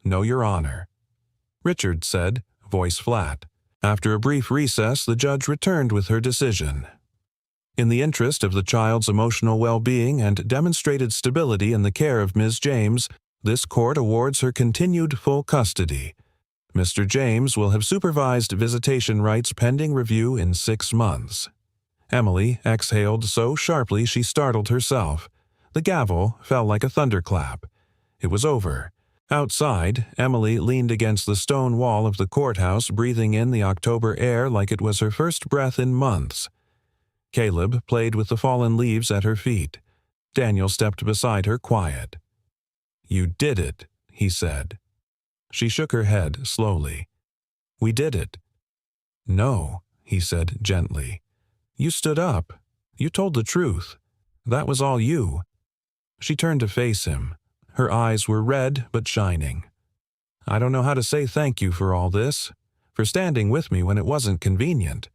"No, Your Honor," Richard said, voice flat. After a brief recess, the judge returned with her decision. In the interest of the child's emotional well-being and demonstrated stability in the care of Ms. James, this court awards her continued full custody. Mr. James will have supervised visitation rights pending review in 6 months. Emily exhaled so sharply she startled herself. The gavel fell like a thunderclap. It was over. Outside, Emily leaned against the stone wall of the courthouse, breathing in the October air like it was her first breath in months. Caleb played with the fallen leaves at her feet. Daniel stepped beside her, quiet. "You did it," he said. She shook her head slowly. "We did it." "No," he said gently. "You stood up. You told the truth. That was all you." She turned to face him. Her eyes were red but shining. "I don't know how to say thank you for all this, for standing with me when it wasn't convenient,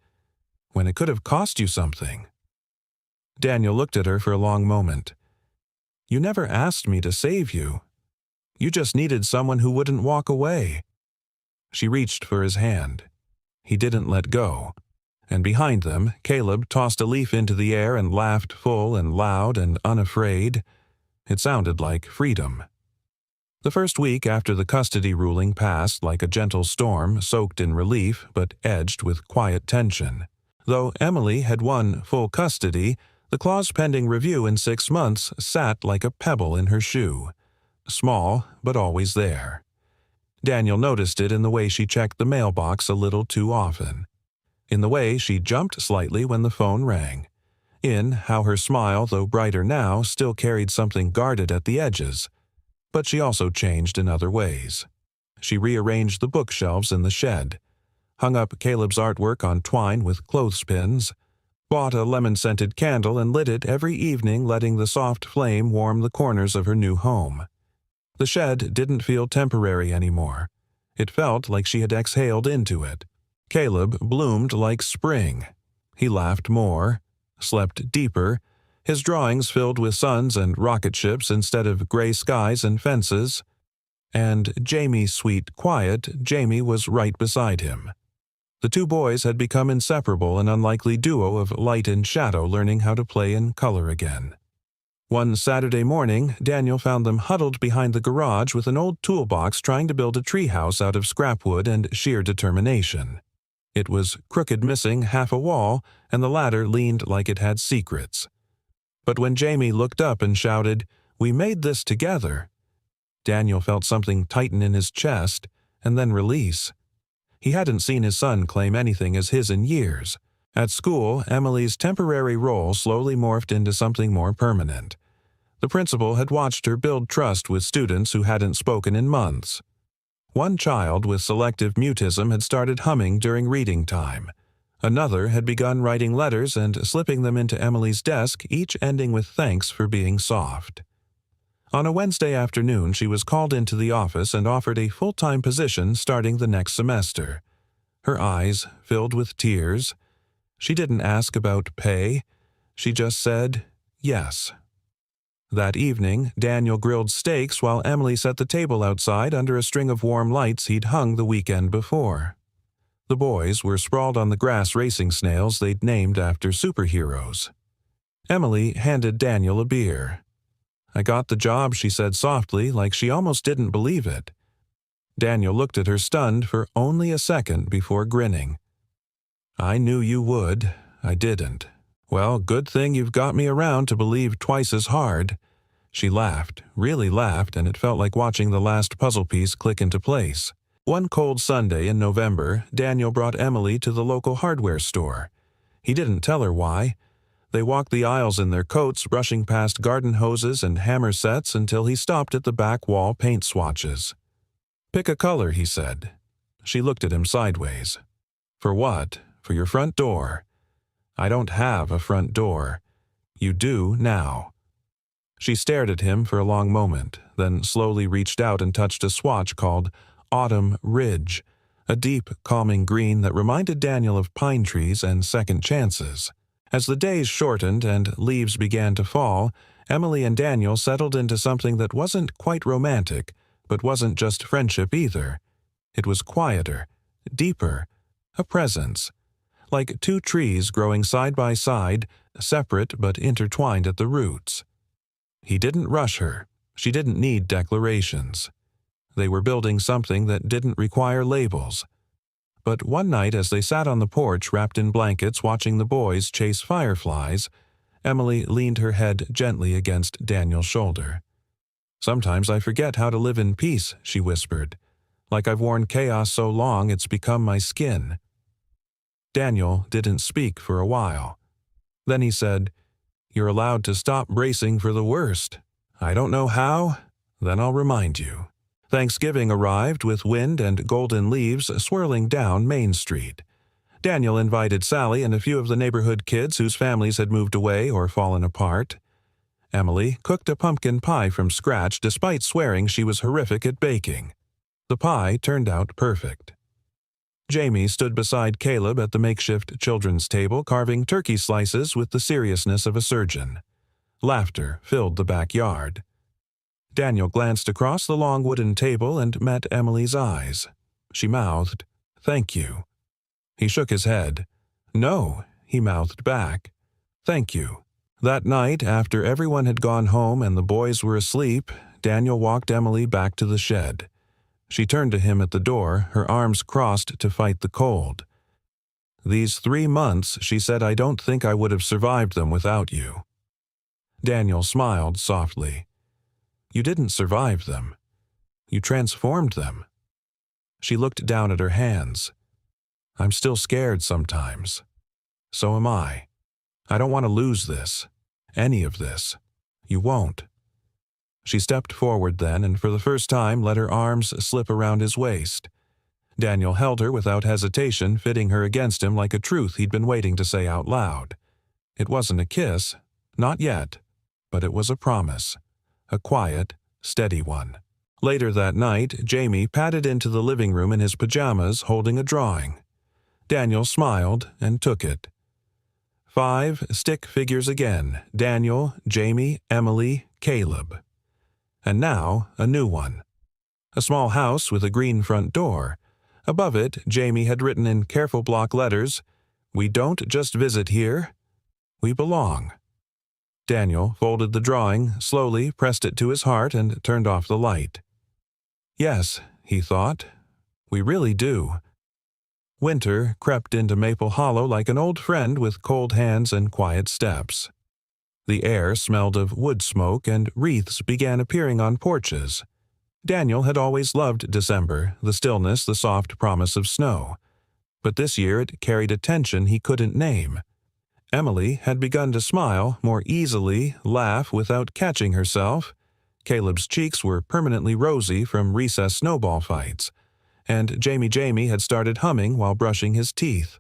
when it could have cost you something." Daniel looked at her for a long moment. "You never asked me to save you. You just needed someone who wouldn't walk away." She reached for his hand. He didn't let go. And behind them, Caleb tossed a leaf into the air and laughed full and loud and unafraid. It sounded like freedom. The first week after the custody ruling passed like a gentle storm, soaked in relief but edged with quiet tension. Though Emily had won full custody, the clause-pending review in 6 months sat like a pebble in her shoe. Small, but always there. Daniel noticed it in the way she checked the mailbox a little too often. In the way she jumped slightly when the phone rang. In how her smile, though brighter now, still carried something guarded at the edges. But she also changed in other ways. She rearranged the bookshelves in the shed, hung up Caleb's artwork on twine with clothespins, bought a lemon-scented candle and lit it every evening, letting the soft flame warm the corners of her new home. The shed didn't feel temporary anymore. It felt like she had exhaled into it. Caleb bloomed like spring. He laughed more, slept deeper, his drawings filled with suns and rocket ships instead of gray skies and fences. And Jamie, sweet, quiet, Jamie was right beside him. The two boys had become inseparable, an unlikely duo of light and shadow learning how to play in color again. One Saturday morning, Daniel found them huddled behind the garage with an old toolbox trying to build a treehouse out of scrap wood and sheer determination. It was crooked, missing half a wall, and the ladder leaned like it had secrets. But when Jamie looked up and shouted, "We made this together," Daniel felt something tighten in his chest and then release. He hadn't seen his son claim anything as his in years. At school, Emily's temporary role slowly morphed into something more permanent. The principal had watched her build trust with students who hadn't spoken in months. One child with selective mutism had started humming during reading time. Another had begun writing letters and slipping them into Emily's desk, each ending with thanks for being soft. On a Wednesday afternoon, she was called into the office and offered a full-time position starting the next semester. Her eyes filled with tears. She didn't ask about pay. She just said yes. That evening, Daniel grilled steaks while Emily set the table outside under a string of warm lights he'd hung the weekend before. The boys were sprawled on the grass racing snails they'd named after superheroes. Emily handed Daniel a beer. "I got the job," she said softly, like she almost didn't believe it. Daniel looked at her stunned for only a second before grinning. "I knew you would. I didn't. Well, good thing you've got me around to believe twice as hard." She laughed, really laughed, and it felt like watching the last puzzle piece click into place. One cold Sunday in November, Daniel brought Emily to the local hardware store. He didn't tell her why. They walked the aisles in their coats, brushing past garden hoses and hammer sets until he stopped at the back wall paint swatches. "Pick a color," he said. She looked at him sideways. "For what? For your front door." "I don't have a front door." "You do now." She stared at him for a long moment, then slowly reached out and touched a swatch called Autumn Ridge, a deep, calming green that reminded Daniel of pine trees and second chances. As the days shortened and leaves began to fall, Emily and Daniel settled into something that wasn't quite romantic, but wasn't just friendship either. It was quieter, deeper, a presence. Like two trees growing side by side, separate but intertwined at the roots. He didn't rush her. She didn't need declarations. They were building something that didn't require labels. But one night as they sat on the porch wrapped in blankets watching the boys chase fireflies, Emily leaned her head gently against Daniel's shoulder. "Sometimes I forget how to live in peace," she whispered. "Like I've worn chaos so long it's become my skin." Daniel didn't speak for a while. Then he said, "You're allowed to stop bracing for the worst. I don't know how. Then I'll remind you." Thanksgiving arrived with wind and golden leaves swirling down Main Street. Daniel invited Sally and a few of the neighborhood kids whose families had moved away or fallen apart. Emily cooked a pumpkin pie from scratch despite swearing she was horrific at baking. The pie turned out perfect. Jamie stood beside Caleb at the makeshift children's table, carving turkey slices with the seriousness of a surgeon. Laughter filled the backyard. Daniel glanced across the long wooden table and met Emily's eyes. She mouthed, "Thank you." He shook his head. "No," he mouthed back. "Thank you." That night, after everyone had gone home and the boys were asleep, Daniel walked Emily back to the shed. She turned to him at the door, her arms crossed to fight the cold. "These 3 months," she said, "I don't think I would have survived them without you." Daniel smiled softly. "You didn't survive them. You transformed them." She looked down at her hands. "I'm still scared sometimes. So am I. I don't want to lose this. Any of this. You won't." She stepped forward then, and for the first time let her arms slip around his waist. Daniel held her without hesitation, fitting her against him like a truth he'd been waiting to say out loud. It wasn't a kiss, not yet, but it was a promise. A quiet, steady one. Later that night, Jamie padded into the living room in his pajamas, holding a drawing. Daniel smiled and took it. 5 stick figures again: Daniel, Jamie, Emily, Caleb. And now, a new one. A small house with a green front door. Above it, Jamie had written in careful block letters, "We don't just visit here. We belong." Daniel folded the drawing, slowly pressed it to his heart, and turned off the light. "Yes," he thought, "we really do." Winter crept into Maple Hollow like an old friend with cold hands and quiet steps. The air smelled of wood smoke, and wreaths began appearing on porches. Daniel had always loved December, the stillness, the soft promise of snow. But this year it carried a tension he couldn't name. Emily had begun to smile more easily, laugh without catching herself. Caleb's cheeks were permanently rosy from recess snowball fights, and Jamie had started humming while brushing his teeth.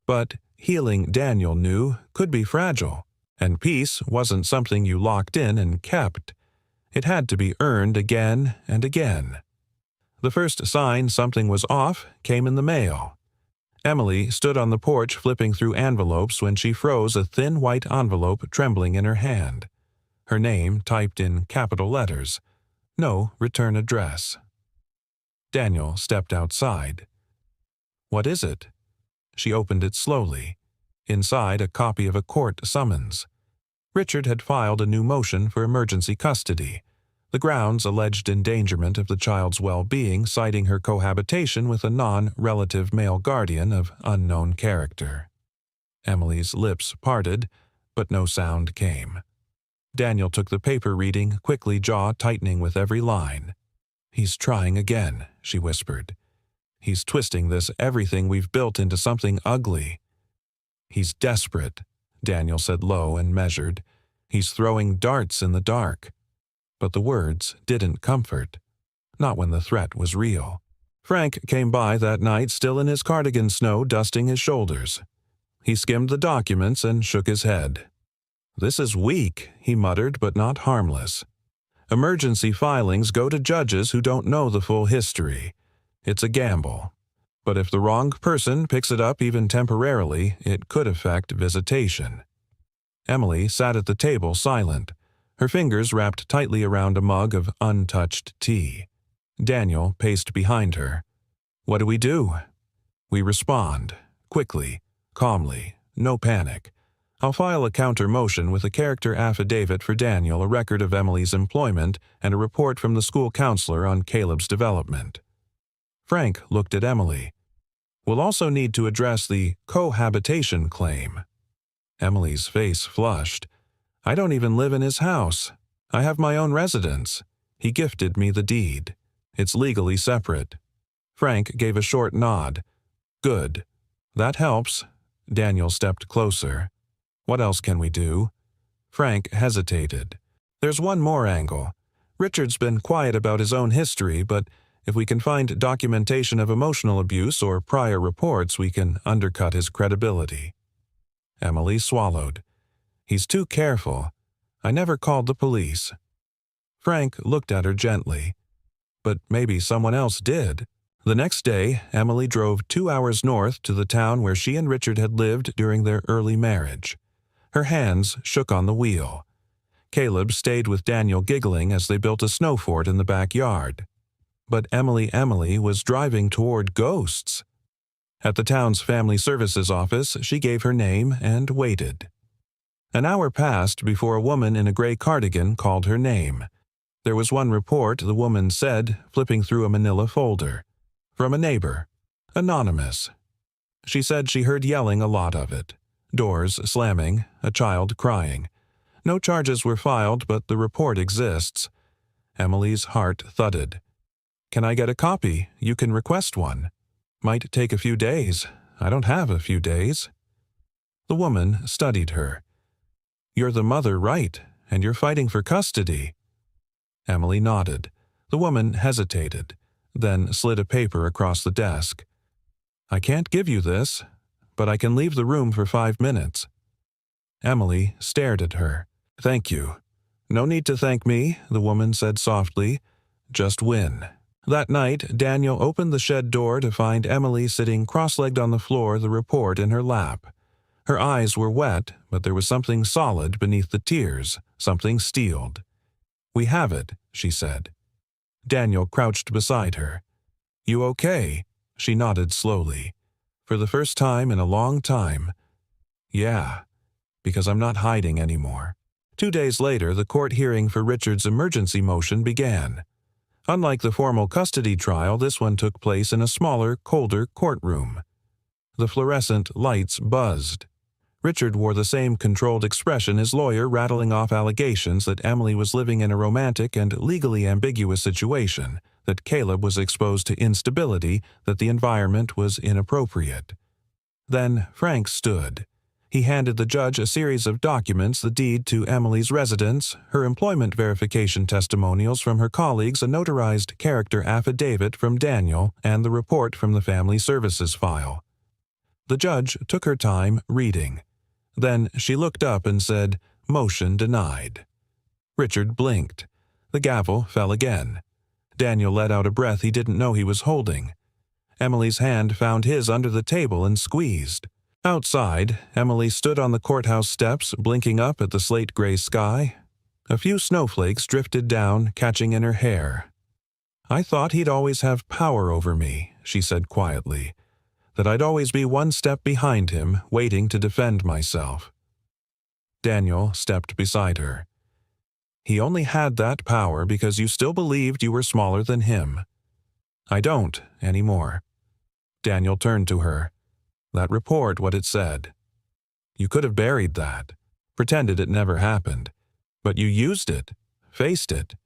But healing, Daniel knew, could be fragile. And peace wasn't something you locked in and kept. It had to be earned again and again. The first sign something was off came in the mail. Emily stood on the porch flipping through envelopes when she froze a thin white envelope trembling in her hand. Her name typed in capital letters. No return address. Daniel stepped outside. "What is it?" She opened it slowly. Inside, a copy of a court summons. Richard had filed a new motion for emergency custody. The grounds alleged endangerment of the child's well-being, citing her cohabitation with a non-relative male guardian of unknown character. Emily's lips parted, but no sound came. Daniel took the paper, reading, quickly, jaw tightening with every line. "He's trying again," she whispered. "He's twisting this everything we've built into something ugly." "He's desperate," Daniel said low and measured. "He's throwing darts in the dark." But the words didn't comfort. Not when the threat was real. Frank came by that night, still in his cardigan snow, dusting his shoulders. He skimmed the documents and shook his head. "This is weak," he muttered, "but not harmless. Emergency filings go to judges who don't know the full history. It's a gamble. But if the wrong person picks it up even temporarily, it could affect visitation." Emily sat at the table silent, her fingers wrapped tightly around a mug of untouched tea. Daniel paced behind her. "What do we do?" "We respond. Quickly. Calmly. No panic. I'll file a counter-motion with a character affidavit for Daniel, a record of Emily's employment, and a report from the school counselor on Caleb's development." Frank looked at Emily. "We'll also need to address the cohabitation claim." Emily's face flushed. "I don't even live in his house. I have my own residence. He gifted me the deed. It's legally separate." Frank gave a short nod. "Good. That helps." Daniel stepped closer. "What else can we do?" Frank hesitated. "There's one more angle. Richard's been quiet about his own history, but if we can find documentation of emotional abuse or prior reports, we can undercut his credibility." Emily swallowed. "He's too careful. I never called the police." Frank looked at her gently. "But maybe someone else did. The next day, Emily drove 2 hours north to the town where she and Richard had lived during their early marriage. Her hands shook on the wheel. Caleb stayed with Daniel giggling as they built a snow fort in the backyard. But Emily was driving toward ghosts. At the town's family services office, she gave her name and waited. An hour passed before a woman in a gray cardigan called her name. There was one report, the woman said, flipping through a manila folder. From a neighbor. Anonymous. She said she heard yelling a lot of it. Doors slamming, a child crying. No charges were filed, but the report exists. Emily's heart thudded. Can I get a copy? You can request one. Might take a few days. I don't have a few days. The woman studied her. You're the mother, right? And you're fighting for custody. Emily nodded. The woman hesitated, then slid a paper across the desk. I can't give you this, but I can leave the room for 5 minutes. Emily stared at her. Thank you. No need to thank me, the woman said softly. Just win. That night, Daniel opened the shed door to find Emily sitting cross-legged on the floor, the report in her lap. Her eyes were wet, but there was something solid beneath the tears, something steeled. We have it, she said. Daniel crouched beside her. You okay? She nodded slowly. For the first time in a long time. Yeah, because I'm not hiding anymore. 2 days later, the court hearing for Richard's emergency motion began. Unlike the formal custody trial, this one took place in a smaller, colder courtroom. The fluorescent lights buzzed. Richard wore the same controlled expression, his lawyer rattling off allegations that Emily was living in a romantic and legally ambiguous situation, that Caleb was exposed to instability, that the environment was inappropriate. Then Frank stood. He handed the judge a series of documents, the deed to Emily's residence, her employment verification testimonials from her colleagues, a notarized character affidavit from Daniel, and the report from the family services file. The judge took her time reading. Then she looked up and said, "Motion denied." Richard blinked. The gavel fell again. Daniel let out a breath he didn't know he was holding. Emily's hand found his under the table and squeezed. Outside, Emily stood on the courthouse steps, blinking up at the slate-gray sky. A few snowflakes drifted down, catching in her hair. I thought he'd always have power over me, she said quietly, that I'd always be one step behind him, waiting to defend myself. Daniel stepped beside her. He only had that power because you still believed you were smaller than him. I don't anymore. Daniel turned to her. That report, what it said. You could have buried that, pretended it never happened. But you used it, faced it.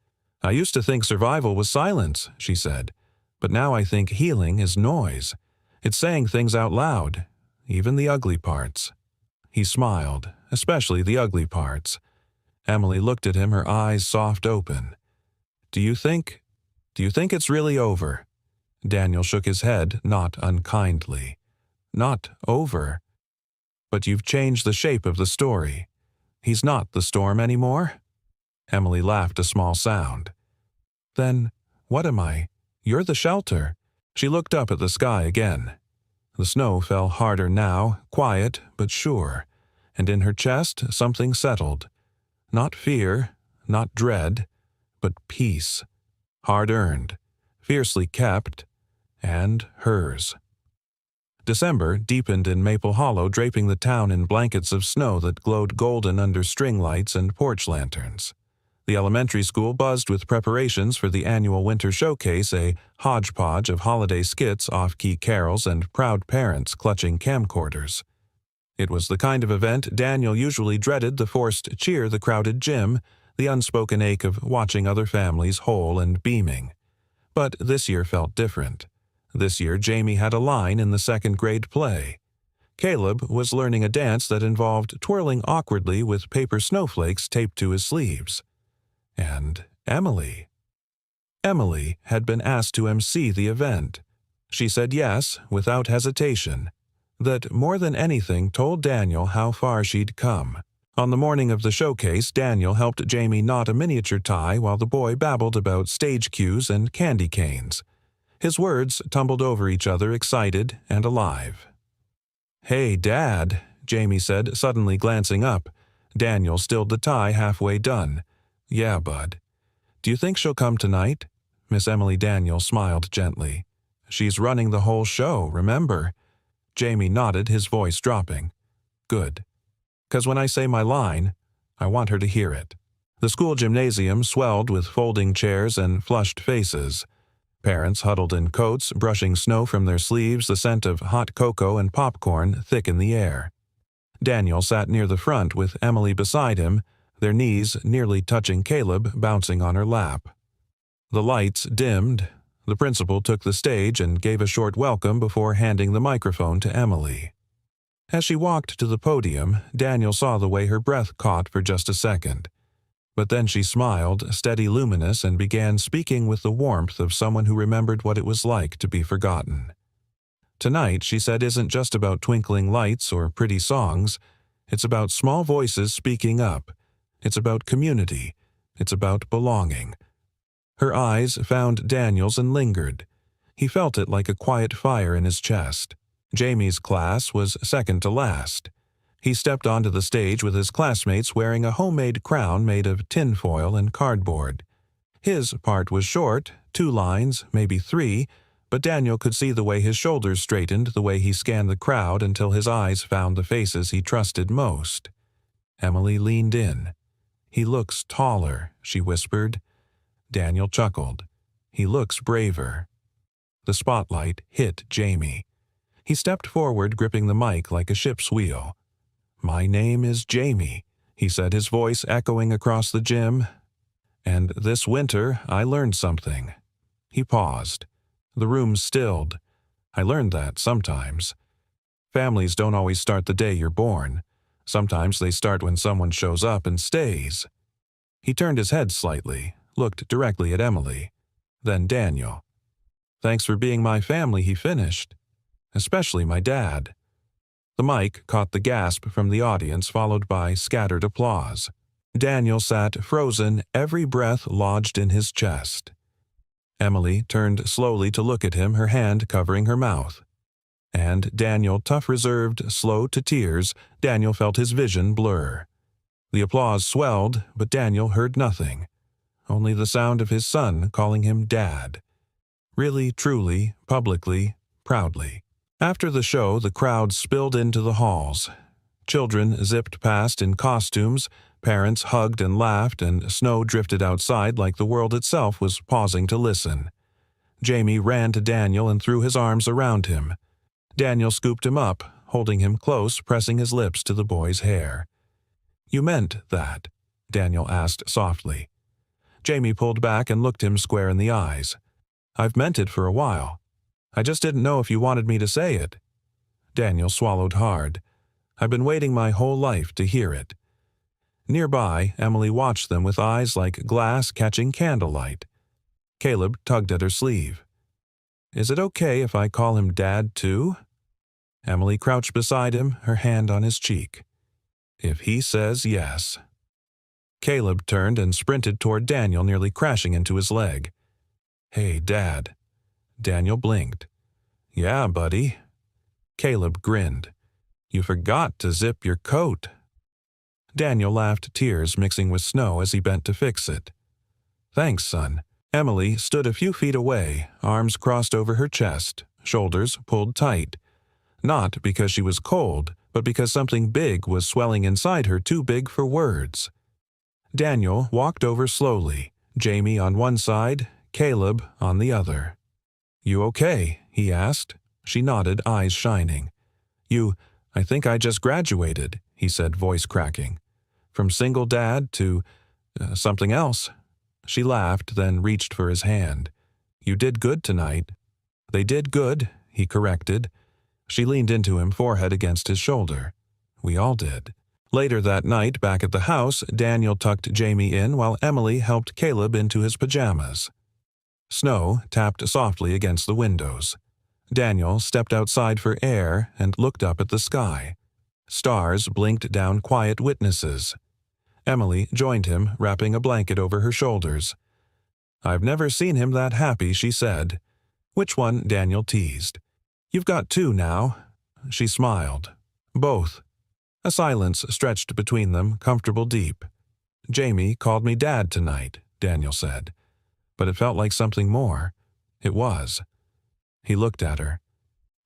I used to think survival was silence, she said. But now I think healing is noise. It's saying things out loud, even the ugly parts. He smiled, especially the ugly parts. Emily looked at him, her eyes soft open. Do you think it's really over? Daniel shook his head, not unkindly. Not over. But you've changed the shape of the story. He's not the storm anymore? Emily laughed a small sound. Then, what am I? You're the shelter. She looked up at the sky again. The snow fell harder now, quiet but sure, and in her chest something settled. Not fear, not dread, but peace. Hard-earned, fiercely kept, and hers. December deepened in Maple Hollow, draping the town in blankets of snow that glowed golden under string lights and porch lanterns. The elementary school buzzed with preparations for the annual winter showcase, a hodgepodge of holiday skits, off-key carols, and proud parents clutching camcorders. It was the kind of event Daniel usually dreaded, the forced cheer, the crowded gym, the unspoken ache of watching other families whole and beaming. But this year felt different. This year, Jamie had a line in the second-grade play. Caleb was learning a dance that involved twirling awkwardly with paper snowflakes taped to his sleeves. And Emily. Emily had been asked to MC the event. She said yes, without hesitation. That more than anything told Daniel how far she'd come. On the morning of the showcase, Daniel helped Jamie knot a miniature tie while the boy babbled about stage cues and candy canes. His words tumbled over each other, excited and alive. "Hey, Dad," Jamie said, suddenly glancing up. Daniel stilled the tie halfway done. "Yeah, bud. Do you think she'll come tonight?" Miss Emily Daniel smiled gently. "She's running the whole show, remember?" Jamie nodded, his voice dropping. "Good. 'Cause when I say my line, I want her to hear it." The school gymnasium swelled with folding chairs and flushed faces. Parents huddled in coats, brushing snow from their sleeves, the scent of hot cocoa and popcorn thick in the air. Daniel sat near the front with Emily beside him, their knees nearly touching Caleb, bouncing on her lap. The lights dimmed. The principal took the stage and gave a short welcome before handing the microphone to Emily. As she walked to the podium, Daniel saw the way her breath caught for just a second. But then she smiled, steady, luminous, and began speaking with the warmth of someone who remembered what it was like to be forgotten. Tonight, she said, isn't just about twinkling lights or pretty songs. It's about small voices speaking up. It's about community. It's about belonging. Her eyes found Daniel's and lingered. He felt it like a quiet fire in his chest. Jamie's class was second to last. He stepped onto the stage with his classmates wearing a homemade crown made of tinfoil and cardboard. His part was short, 2 lines, maybe 3, but Daniel could see the way his shoulders straightened, the way he scanned the crowd until his eyes found the faces he trusted most. Emily leaned in. "He looks taller," she whispered. Daniel chuckled. "He looks braver." The spotlight hit Jamie. He stepped forward, gripping the mic like a ship's wheel. "My name is Jamie," he said, his voice echoing across the gym. "And this winter I learned something." He paused. The room stilled. "I learned that sometimes. Families don't always start the day you're born. Sometimes they start when someone shows up and stays." He turned his head slightly, looked directly at Emily. Then Daniel. "Thanks for being my family," he finished. "Especially my dad." The mic caught the gasp from the audience, followed by scattered applause. Daniel sat frozen, every breath lodged in his chest. Emily turned slowly to look at him, her hand covering her mouth. And Daniel, tough, reserved, slow to tears, Daniel felt his vision blur. The applause swelled, but Daniel heard nothing. Only the sound of his son calling him Dad. Really, truly, publicly, proudly. After the show, the crowd spilled into the halls. Children zipped past in costumes, parents hugged and laughed, and snow drifted outside like the world itself was pausing to listen. Jamie ran to Daniel and threw his arms around him. Daniel scooped him up, holding him close, pressing his lips to the boy's hair. "You meant that?" Daniel asked softly. Jamie pulled back and looked him square in the eyes. "I've meant it for a while. I just didn't know if you wanted me to say it." Daniel swallowed hard. "I've been waiting my whole life to hear it." Nearby, Emily watched them with eyes like glass catching candlelight. Caleb tugged at her sleeve. "Is it okay if I call him Dad, too?" Emily crouched beside him, her hand on his cheek. "If he says yes." Caleb turned and sprinted toward Daniel, nearly crashing into his leg. "Hey, Dad." Daniel blinked. "Yeah, buddy." Caleb grinned. "You forgot to zip your coat." Daniel laughed, tears mixing with snow as he bent to fix it. "Thanks, son." Emily stood a few feet away, arms crossed over her chest, shoulders pulled tight. Not because she was cold, but because something big was swelling inside her, too big for words. Daniel walked over slowly, Jamie on one side, Caleb on the other. "You okay?" he asked. She nodded, eyes shining. I think I just graduated," he said, voice cracking. "From single dad to something else." She laughed, then reached for his hand. "You did good tonight." "They did good," he corrected. She leaned into him, forehead against his shoulder. "We all did." Later that night, back at the house, Daniel tucked Jamie in while Emily helped Caleb into his pajamas. Snow tapped softly against the windows. Daniel stepped outside for air and looked up at the sky. Stars blinked down, quiet witnesses. Emily joined him, wrapping a blanket over her shoulders. "I've never seen him that happy," she said. "Which one?" Daniel teased. "You've got two now." She smiled. "Both." A silence stretched between them, comfortable deep. "Jamie called me Dad tonight," Daniel said. But it felt like something more. It was. He looked at her.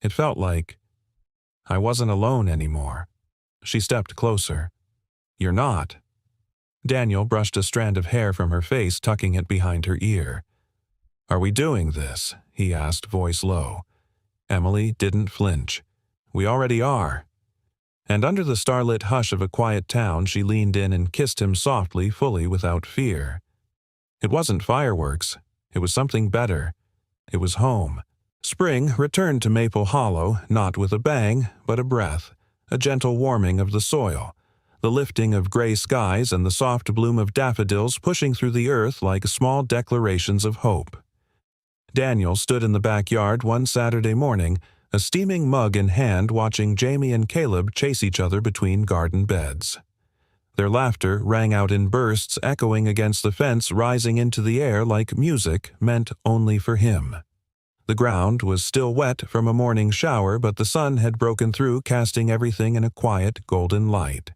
It felt like I wasn't alone anymore. She stepped closer. "You're not." Daniel brushed a strand of hair from her face, tucking it behind her ear. "Are we doing this?" he asked, voice low. Emily didn't flinch. "We already are." And under the starlit hush of a quiet town, she leaned in and kissed him softly, fully, without fear. It wasn't fireworks. It was something better. It was home. Spring returned to Maple Hollow, not with a bang, but a breath, a gentle warming of the soil, the lifting of gray skies and the soft bloom of daffodils pushing through the earth like small declarations of hope. Daniel stood in the backyard one Saturday morning, a steaming mug in hand, watching Jamie and Caleb chase each other between garden beds. Their laughter rang out in bursts, echoing against the fence, rising into the air like music meant only for him. The ground was still wet from a morning shower, but the sun had broken through, casting everything in a quiet, golden light.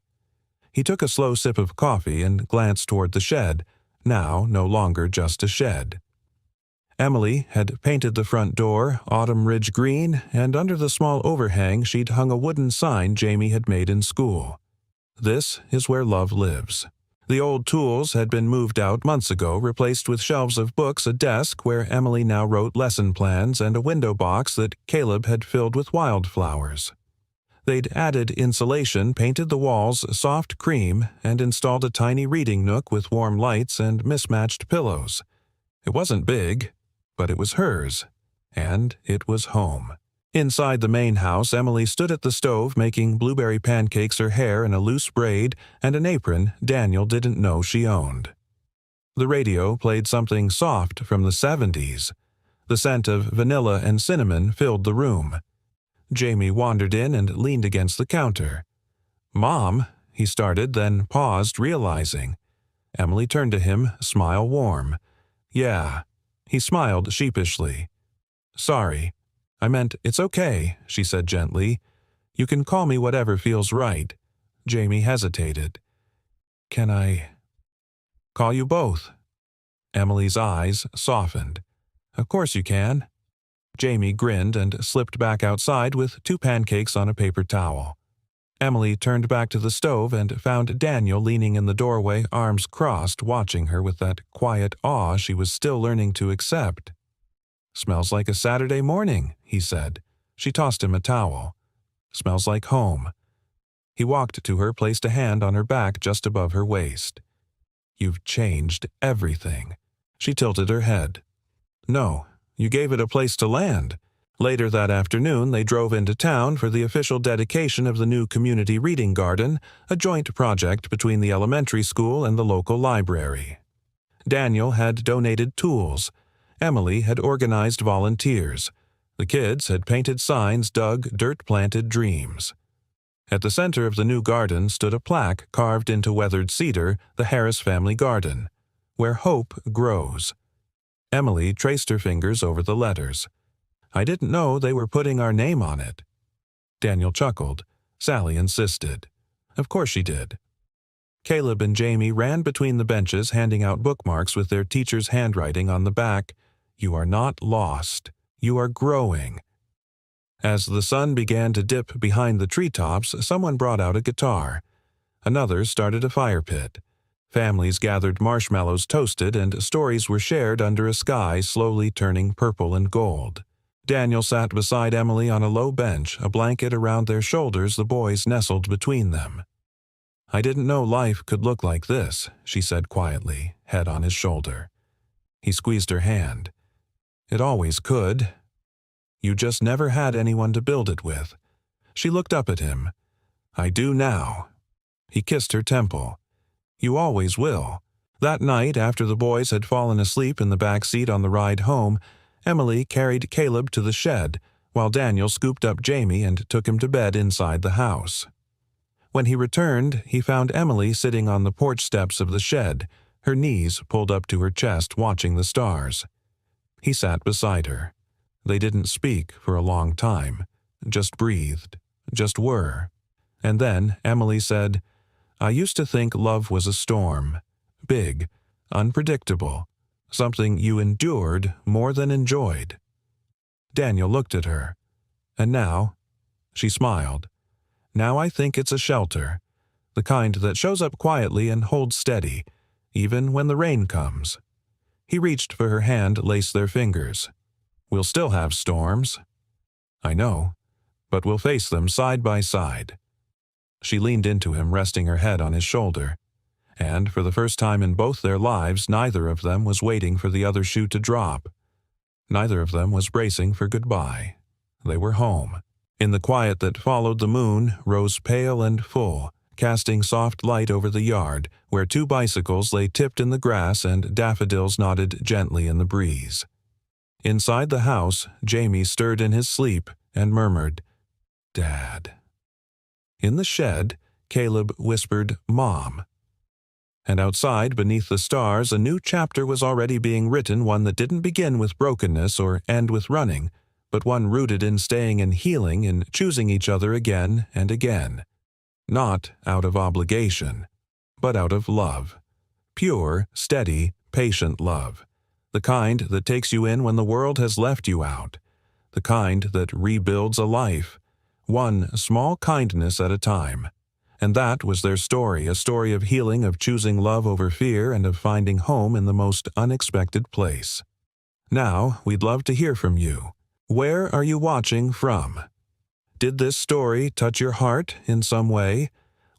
He took a slow sip of coffee and glanced toward the shed, now no longer just a shed. Emily had painted the front door autumn ridge green, and under the small overhang she'd hung a wooden sign Jamie had made in school. "This is where love lives." The old tools had been moved out months ago, replaced with shelves of books, a desk where Emily now wrote lesson plans, and a window box that Caleb had filled with wildflowers. They'd added insulation, painted the walls soft cream, and installed a tiny reading nook with warm lights and mismatched pillows. It wasn't big, but it was hers, and it was home. Inside the main house, Emily stood at the stove making blueberry pancakes, her hair in a loose braid and an apron Daniel didn't know she owned. The radio played something soft from the 70s. The scent of vanilla and cinnamon filled the room. Jamie wandered in and leaned against the counter. "Mom," he started, then paused, realizing. Emily turned to him, smile warm. "Yeah." He smiled sheepishly. "Sorry. I meant it's okay," she said gently. "You can call me whatever feels right." Jamie hesitated. "Can I call you both?" Emily's eyes softened. "Of course you can." Jamie grinned and slipped back outside with 2 pancakes on a paper towel. Emily turned back to the stove and found Daniel leaning in the doorway, arms crossed, watching her with that quiet awe she was still learning to accept. "Smells like a Saturday morning," he said. She tossed him a towel. "Smells like home." He walked to her, placed a hand on her back just above her waist. "You've changed everything." She tilted her head. "No, you gave it a place to land." Later that afternoon, they drove into town for the official dedication of the new community reading garden, a joint project between the elementary school and the local library. Daniel had donated tools. Emily had organized volunteers. The kids had painted signs, dug dirt-planted dreams. At the center of the new garden stood a plaque carved into weathered cedar, the Harris family garden, where hope grows. Emily traced her fingers over the letters. "I didn't know they were putting our name on it." Daniel chuckled. Sally insisted. Of course she did. Caleb and Jamie ran between the benches, handing out bookmarks with their teacher's handwriting on the back. "You are not lost. You are growing." As the sun began to dip behind the treetops, someone brought out a guitar. Another started a fire pit. Families gathered marshmallows toasted, and stories were shared under a sky slowly turning purple and gold. Daniel sat beside Emily on a low bench, a blanket around their shoulders, the boys nestled between them. "I didn't know life could look like this," she said quietly, head on his shoulder. He squeezed her hand. "It always could. You just never had anyone to build it with." She looked up at him. "I do now." He kissed her temple. "You always will." That night, after the boys had fallen asleep in the back seat on the ride home, Emily carried Caleb to the shed, while Daniel scooped up Jamie and took him to bed inside the house. When he returned, he found Emily sitting on the porch steps of the shed, her knees pulled up to her chest, watching the stars. He sat beside her. They didn't speak for a long time, just breathed, just were. And then Emily said, "I used to think love was a storm, big, unpredictable, something you endured more than enjoyed." Daniel looked at her. "And now?" She smiled. "Now I think it's a shelter, the kind that shows up quietly and holds steady, even when the rain comes." He reached for her hand, laced their fingers. "We'll still have storms." "I know, but we'll face them side by side." She leaned into him, resting her head on his shoulder. And for the first time in both their lives, neither of them was waiting for the other shoe to drop. Neither of them was bracing for goodbye. They were home. In the quiet that followed, the moon rose pale and full, casting soft light over the yard, where 2 bicycles lay tipped in the grass and daffodils nodded gently in the breeze. Inside the house, Jamie stirred in his sleep and murmured, "Dad." In the shed, Caleb whispered, "Mom." And outside, beneath the stars, a new chapter was already being written, one that didn't begin with brokenness or end with running, but one rooted in staying and healing, in choosing each other again and again. Not out of obligation, but out of love. Pure, steady, patient love. The kind that takes you in when the world has left you out. The kind that rebuilds a life, one small kindness at a time. And that was their story, a story of healing, of choosing love over fear, and of finding home in the most unexpected place. Now, we'd love to hear from you. Where are you watching from? Did this story touch your heart in some way?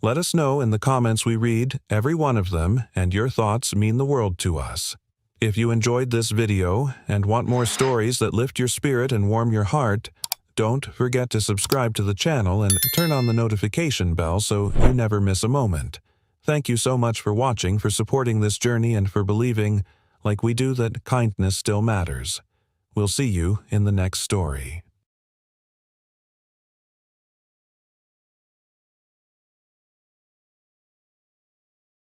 Let us know in the comments. We read every one of them, and your thoughts mean the world to us. If you enjoyed this video and want more stories that lift your spirit and warm your heart, don't forget to subscribe to the channel and turn on the notification bell so you never miss a moment. Thank you so much for watching, for supporting this journey, and for believing, like we do, that kindness still matters. We'll see you in the next story.